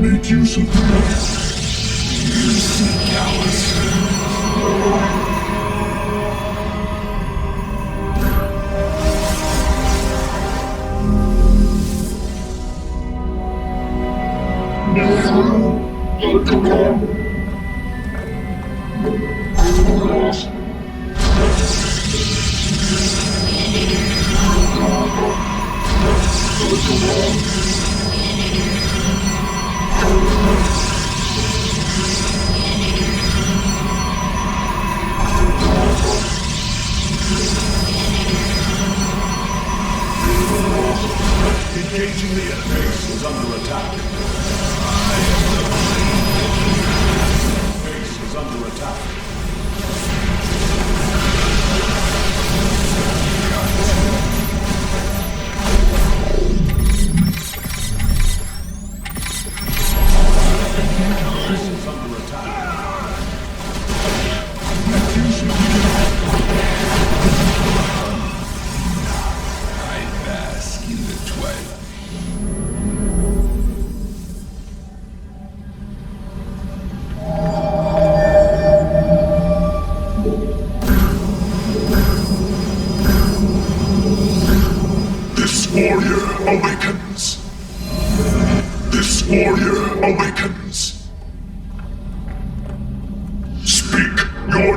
Make use of me. You seek ours. Engaging the enemy.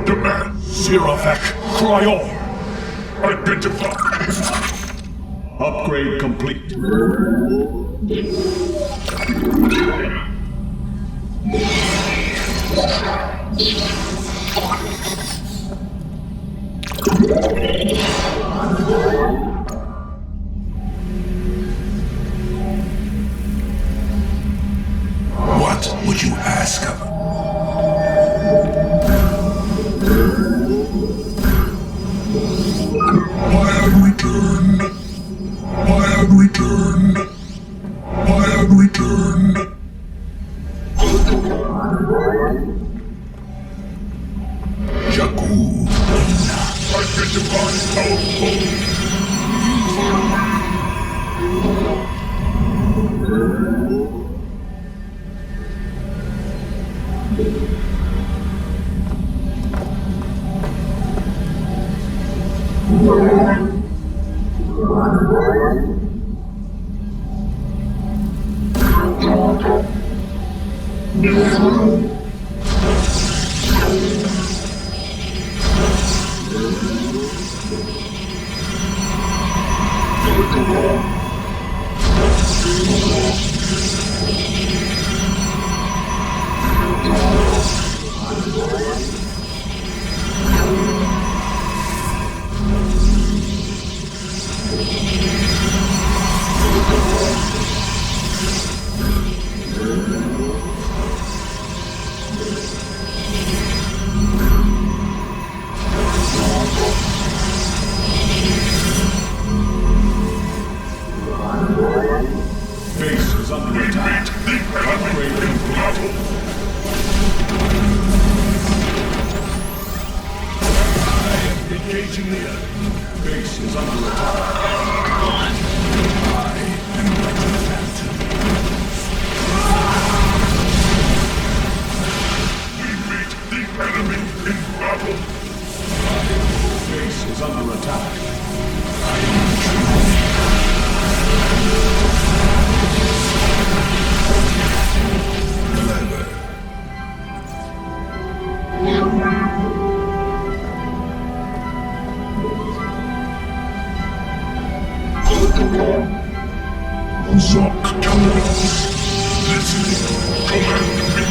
your demand. Siravek, Cryon! Identify. Upgrade complete. What would you ask of? I have returned. I have returned. I have returned. Jakku. Identify our foe. Base is under attack. Upgrade complete. I am engaging the enemy. Base is under attack. I am like a phantom. We meet the enemy in battle. Base is under attack. Clever. Zok Teledos. Listening. Command me.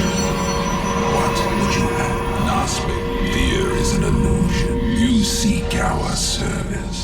What would you have? Nospik, fear is an illusion. You seek our service.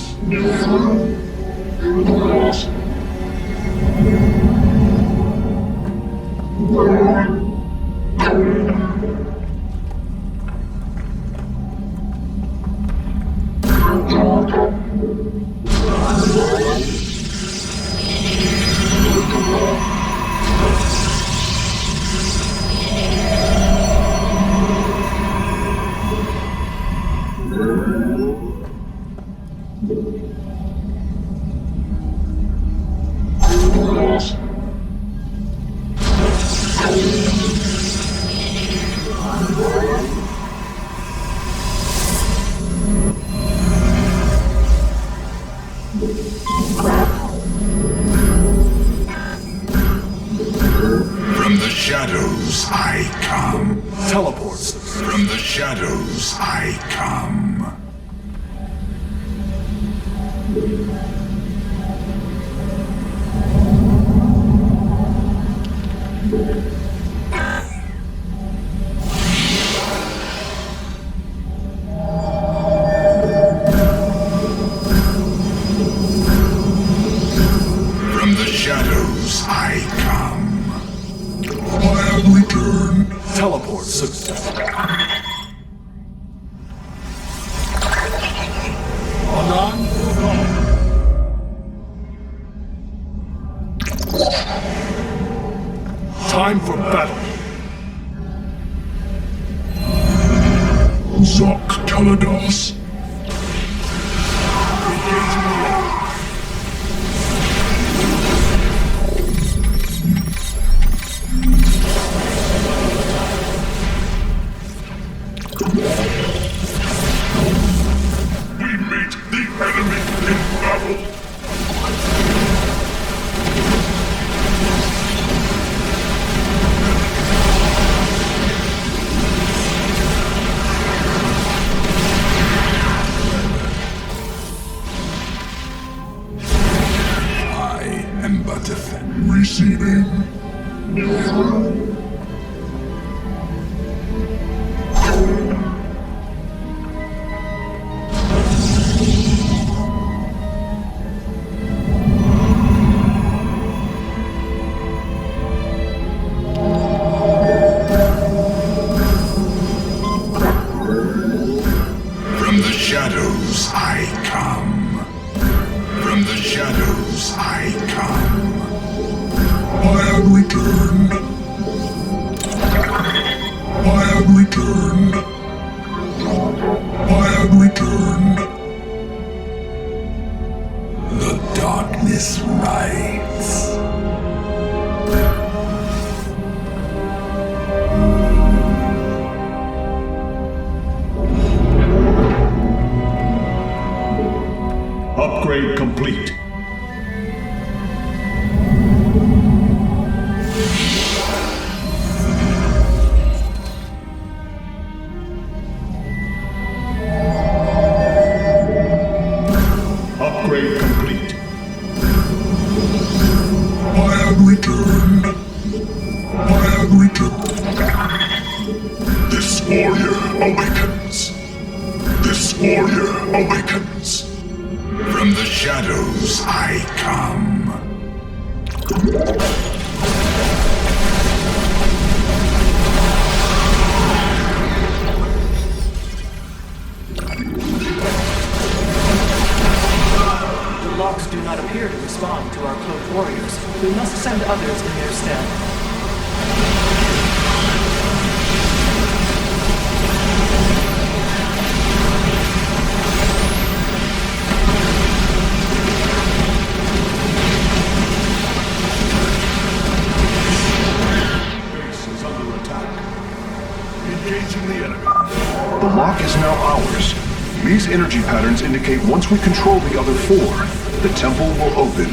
From the shadows I come. Teleports. From the shadows I come. From the shadows I come. I have returned. Teleport success. Anon. Time for battle. Zok Teledos. We meet the enemy in battle. Upgrade complete. Upgrade complete. I have returned. I have returned. This warrior awakens. This warrior awakens. From the shadows I come. The locks do not appear to respond to our cloaked warriors. We must send others in their stead. The lock is now ours. These energy patterns indicate once we control the other four, the temple will open.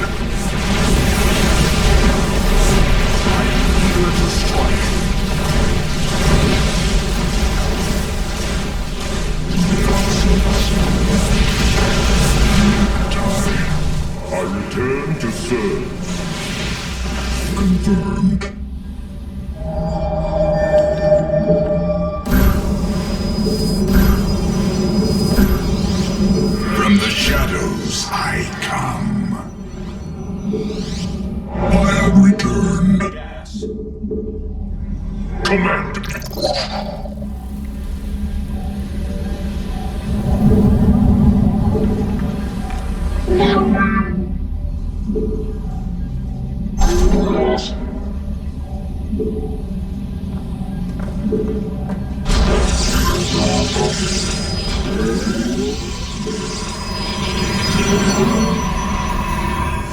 I am eager to strike. I return to serve. Confirmed. From the shadows I come. I have returned. Yes. Command.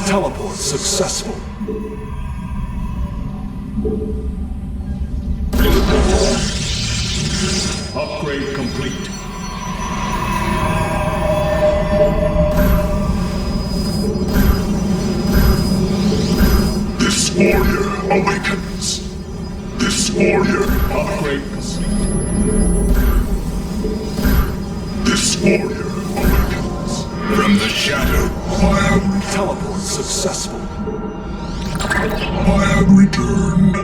Teleport successful. Upgrade complete. This warrior awakens. This warrior Upgrade complete. This warrior awakens. From the shadow, Teleport successful. I have returned.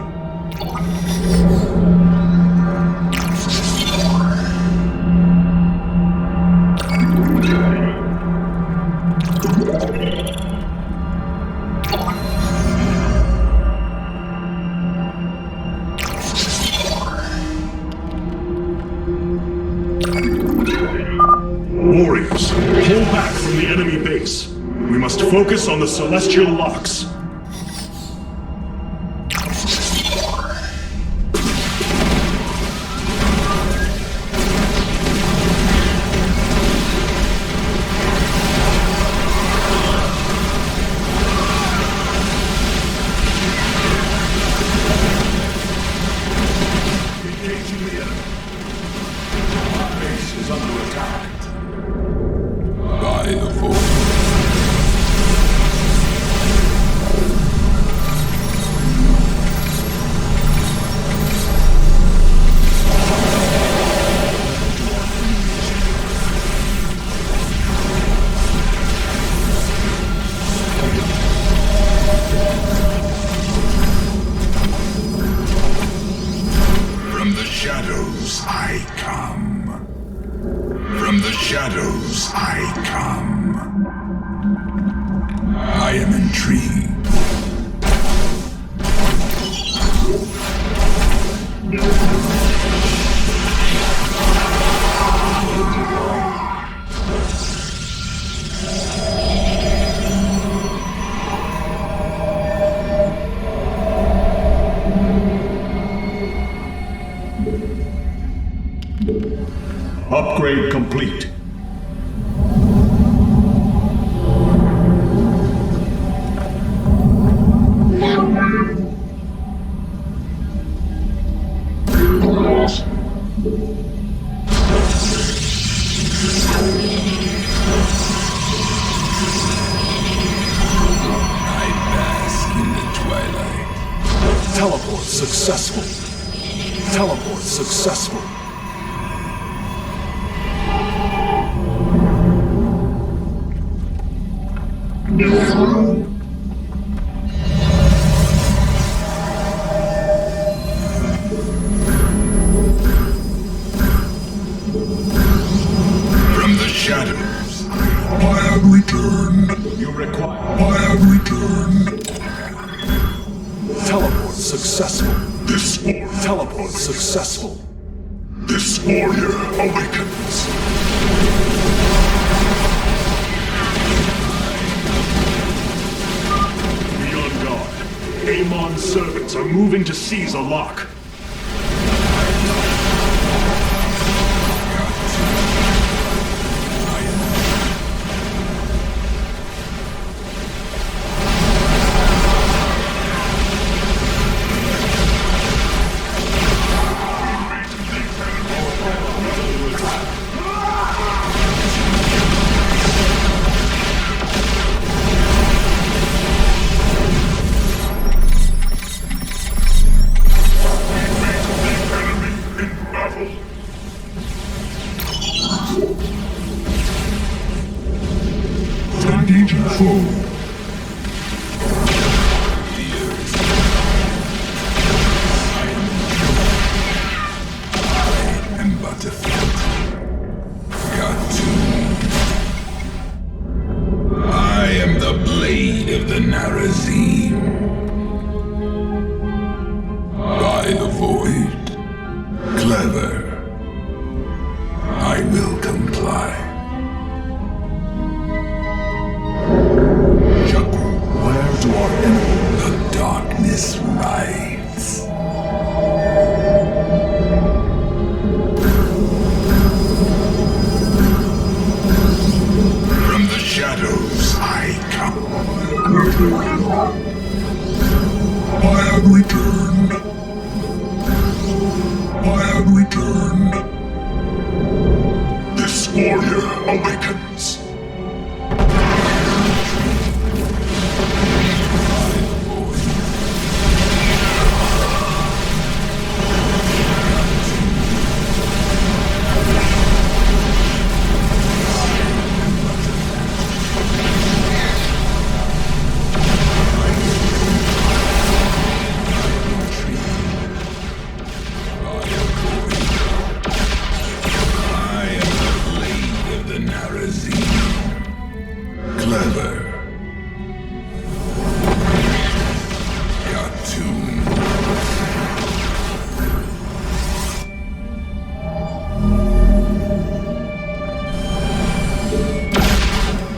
Warriors, pull back from the enemy base. We must focus on the celestial locks. Engaging the enemy. Our base is under attack. By the force. shadows I come. I am intrigued. Upgrade complete. Teleport successful. Teleport successful. From the shadows, I have returned. You require... I have returned. Teleport successful. This warrior, Teleport successful. this warrior awakens. Be on guard. Amon's servants are moving to seize a lock. Engaging foe. I am but a phantom. Got to. I am the blade of the Narazim. By the void. Clever. I will comply. Where do our enemies? The darkness rides. From the shadows I come. I have returned. I have returned. This warrior awakens. Clever. Got tuned.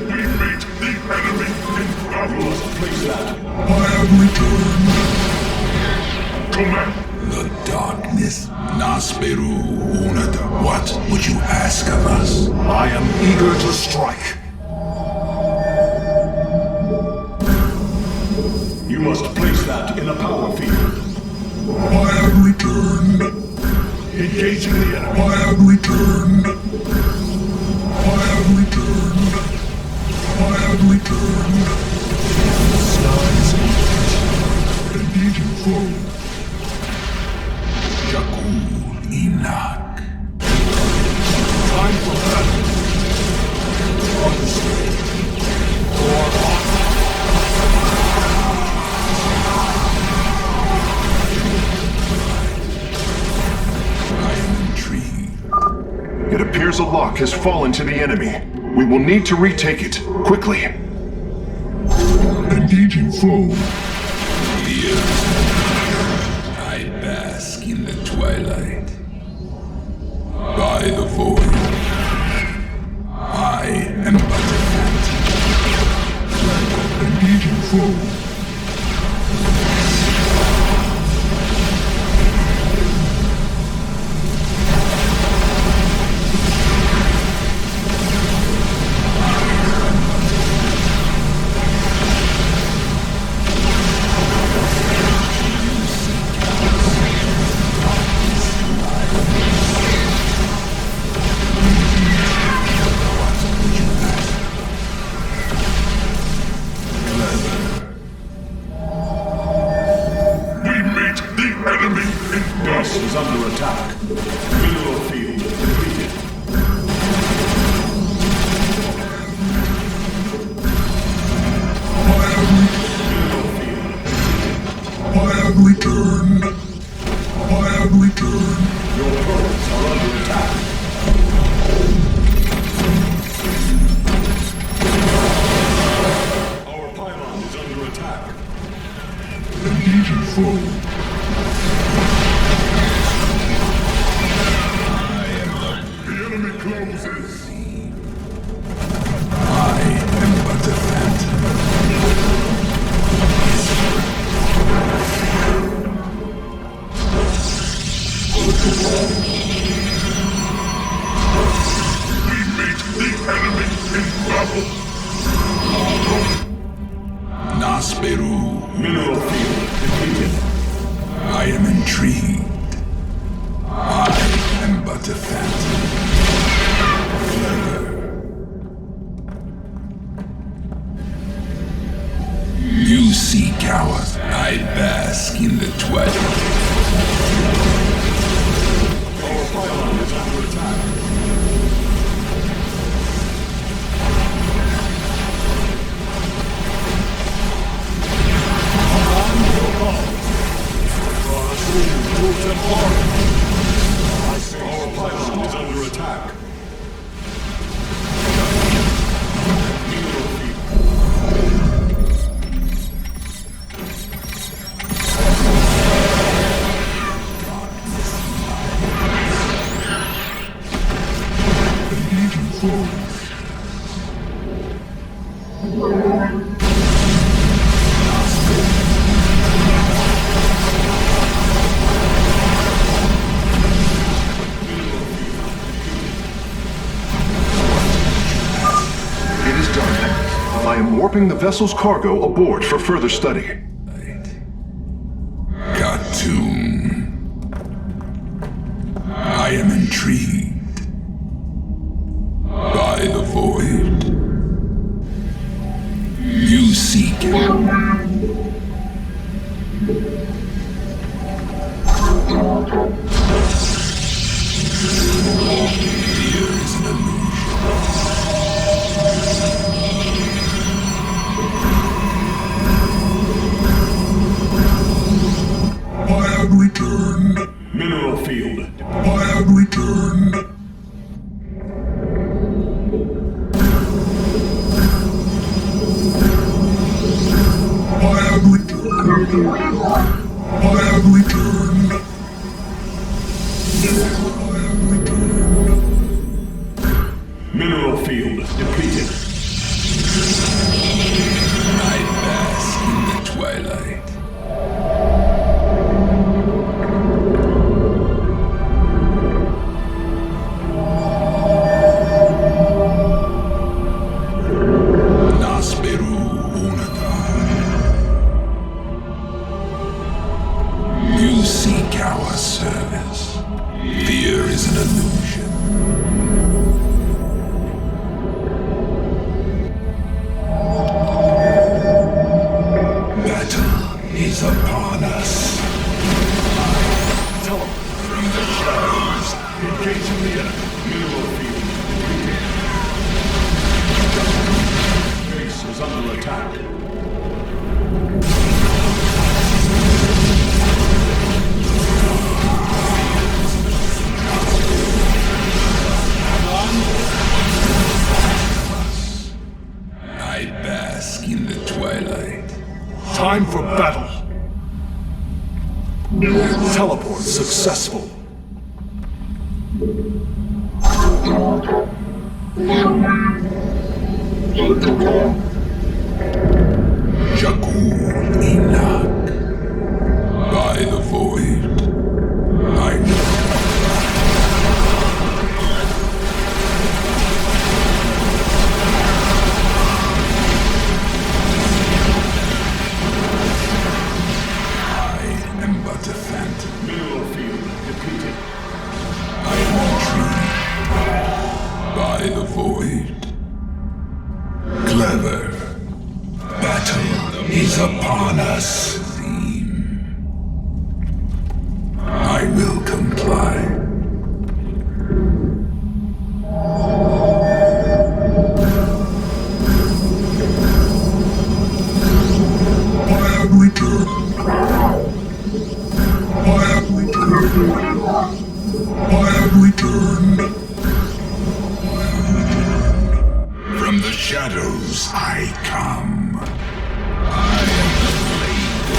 We meet the enemy in battle. Place that. I have returned. Command. The darkness. Nasperu Unata. What would you ask of us? I am eager to strike. You must place that in a power field. I have returned. Engaging the enemy. I have returned. I have returned. I have returned. Skies Engaging foe. Jakul Inak. time for battle. Understood. It appears universal lock has fallen to the enemy. We will need to retake it, quickly. Engaging foe. I bask in the twilight. By the void. I am but a phantom. Engaging foe. Is under attack. Mineral field depleted. I have returned. I have returned. Your turrets are under attack. Our pylon is under attack. Engaging foe. Closes. I am but a phantom. We meet the enemy in battle. Nasperu. Mineral field depleted. I am intrigued. I am but a phantom. You seek ours. I bask in the twilight. Our pylon is under attack. Our pylon is under attack. Warping the vessel's cargo aboard for further study. Cartoon. I am intrigued by the void. You seek it. Fear is an illusion. I have returned. Mineral field. I have returned. I have returned. I have returned. Mineral field depleted. I bask in the twilight. You seek our service. Fear is an illusion. Time for battle. Teleport successful. Jakul Enoch. By the void, I am but a phantom. Mineral field depleted. I am intrigued by the void. Clever. Battle is upon us. I will comply. I have returned. I have returned. I have returned. From the shadows I come. I am the blade.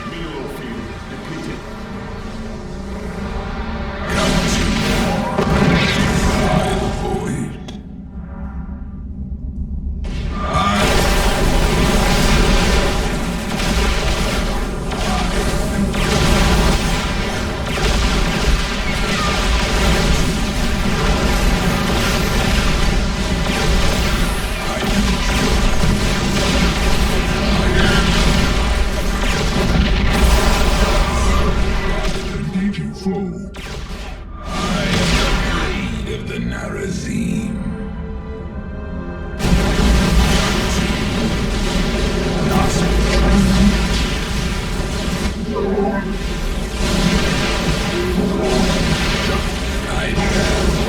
Mineral field depleted. Come to by the void. Engaging foe. I am the blade of the Narazim.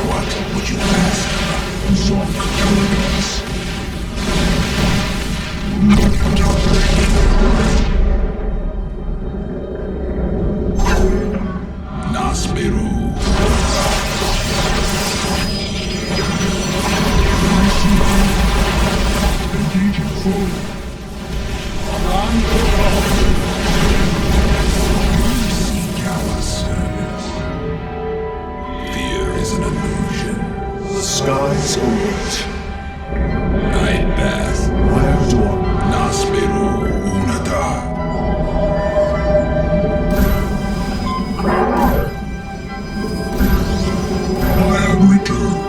What would you ask? Zonk Kerrigan's. Nasbiru. Engaging foe. Seek our service. Fear is an illusion. The skies await. I bath. Where do I? Nasbiru Unata. I have returned.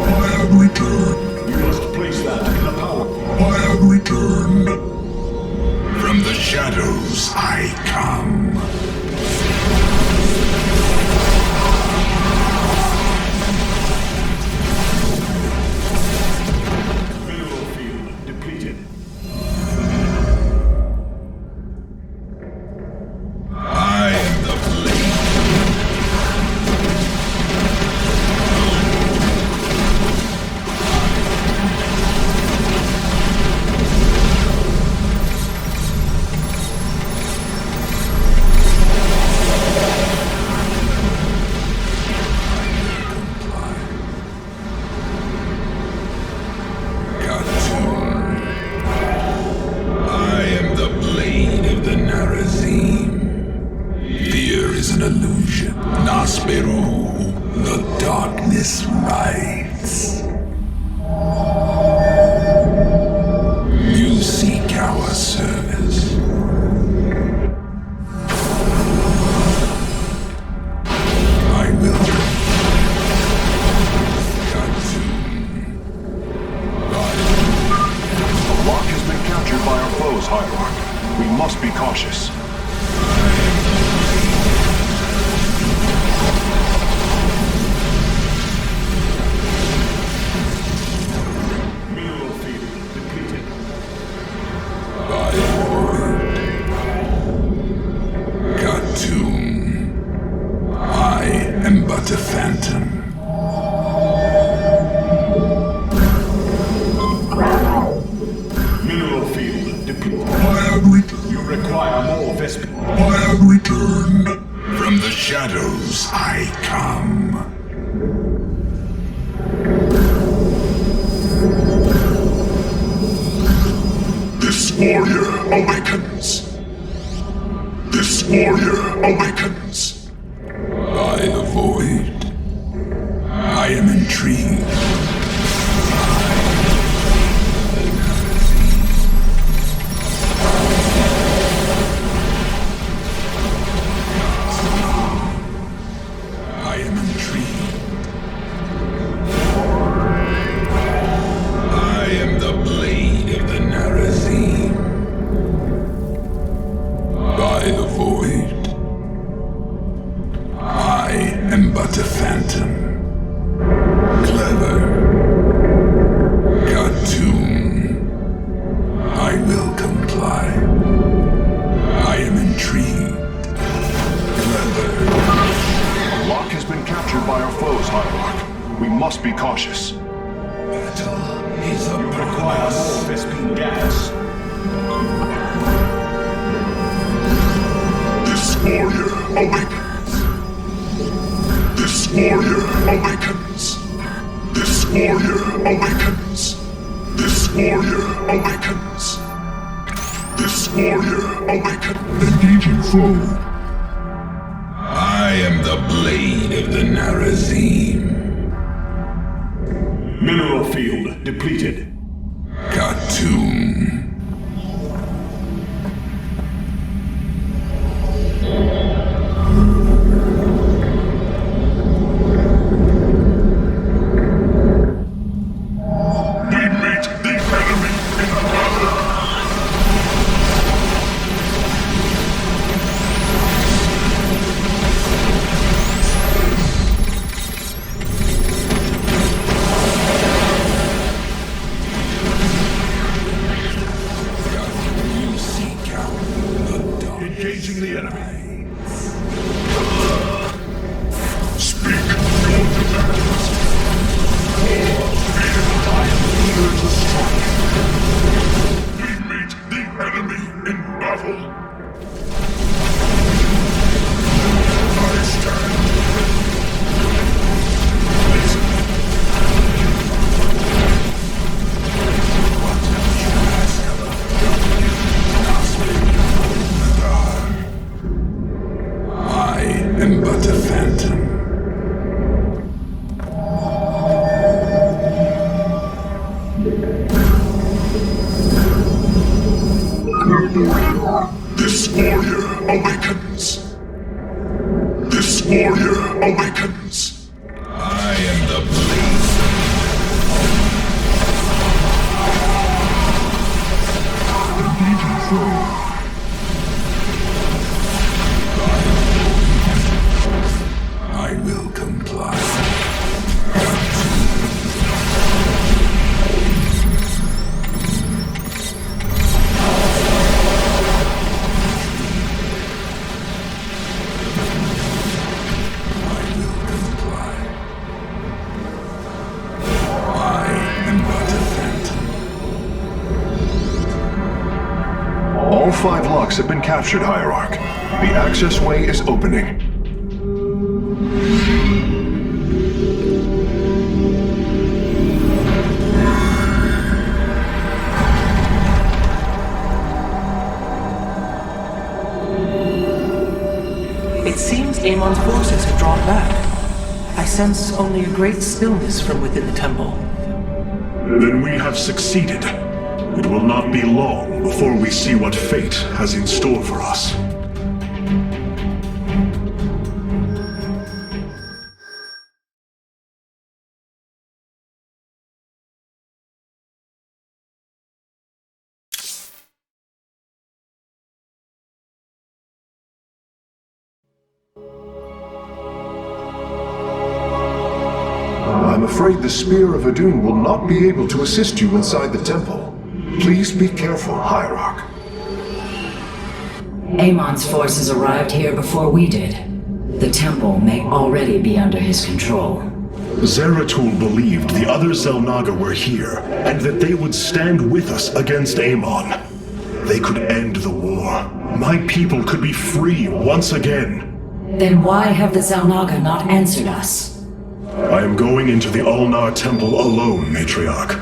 I have returned. You must place that in the power. I have returned. From the shadows I come. Mineral field depleted. I am the blade. I am the blade of the Narazim. Fear is an illusion. Nasbiru, the darkness rides. You seek our service. I will. The rock has been captured by our foes, Hierarch. We must be cautious. Mineral field depleted. By void. Khatun. I am but a phantom. has been... I have returned. From the shadows I come. This warrior awakens. This warrior awakens. By the void. I am intrigued. I am intrigued. I am the blade of the Narazim. By the void. I am but a phantom. Clever. Cartoon. I will comply. I am intrigued. Clever. A lock has been captured by our foes, Hierarch. We must be cautious. Battle is a Require more Vespine gas. This warrior awakens. This warrior awakens. This warrior awakens. This warrior awakens. This warrior awakens. engaging foe. I am the blade of the Narazim. Mineral field depleted. Cartoon. We meet the enemy in battle. You seek out the dark. Engaging the enemy. Speak your demands. We meet the enemy in battle. I stand. Listen. What else you ask of? I am but a phantom. This warrior awakens. This warrior awakens. I am the blade. Engaging foe. I will comply. All 5 locks have been captured, Hierarch. The access way is opening. It seems Amon's forces have drawn back. I sense only a great stillness from within the temple. Then we have succeeded. It will not be long before we see what fate has in store for us. I'm afraid the Spear of Adun will not be able to assist you inside the temple. Please be careful, Hierarch. Amon's forces arrived here before we did. The temple may already be under his control. Zeratul believed the other Xel'Naga were here, and that they would stand with us against Amon. they could end the war. My people could be free once again. Then why have the Xel'Naga not answered us? I am going into the Ulnar Temple alone, Matriarch.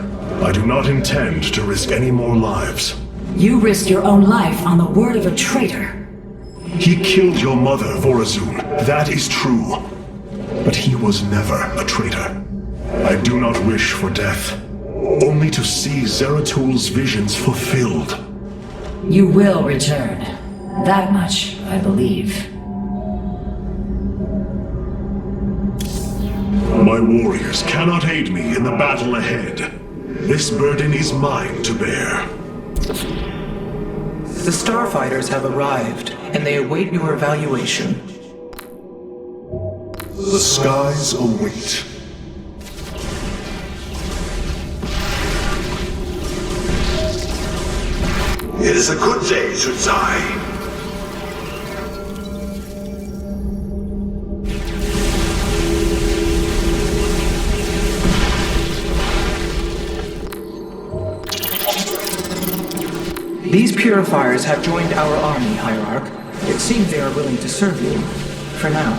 I do not intend to risk any more lives. You risked your own life on the word of a traitor. He killed your mother, Vorazun. That is true. But he was never a traitor. I do not wish for death. Only to see Zeratul's visions fulfilled. You will return. That much, I believe. My warriors cannot aid me in the battle ahead. This burden is mine to bear. The starfighters have arrived, and they await your evaluation. The skies await. It is a good day, Sudzai. These purifiers have joined our army, Hierarch. It seems they are willing to serve you. For now.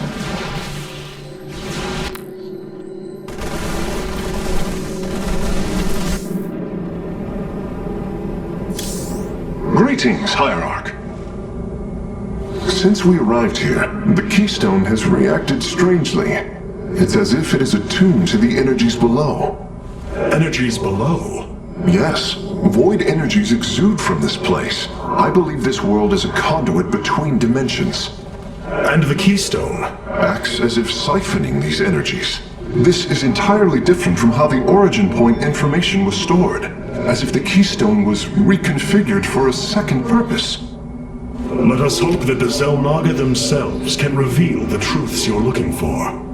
Greetings, Hierarch. Since we arrived here, the Keystone has reacted strangely. It's as if it is attuned to the energies below. Energies below? Yes. Void energies exude from this place. I believe this world is a conduit between dimensions. And the Keystone? Acts as if siphoning these energies. This is entirely different from how the origin point information was stored. As if the Keystone was reconfigured for a second purpose. Let us hope that the Xel'Naga themselves can reveal the truths you're looking for.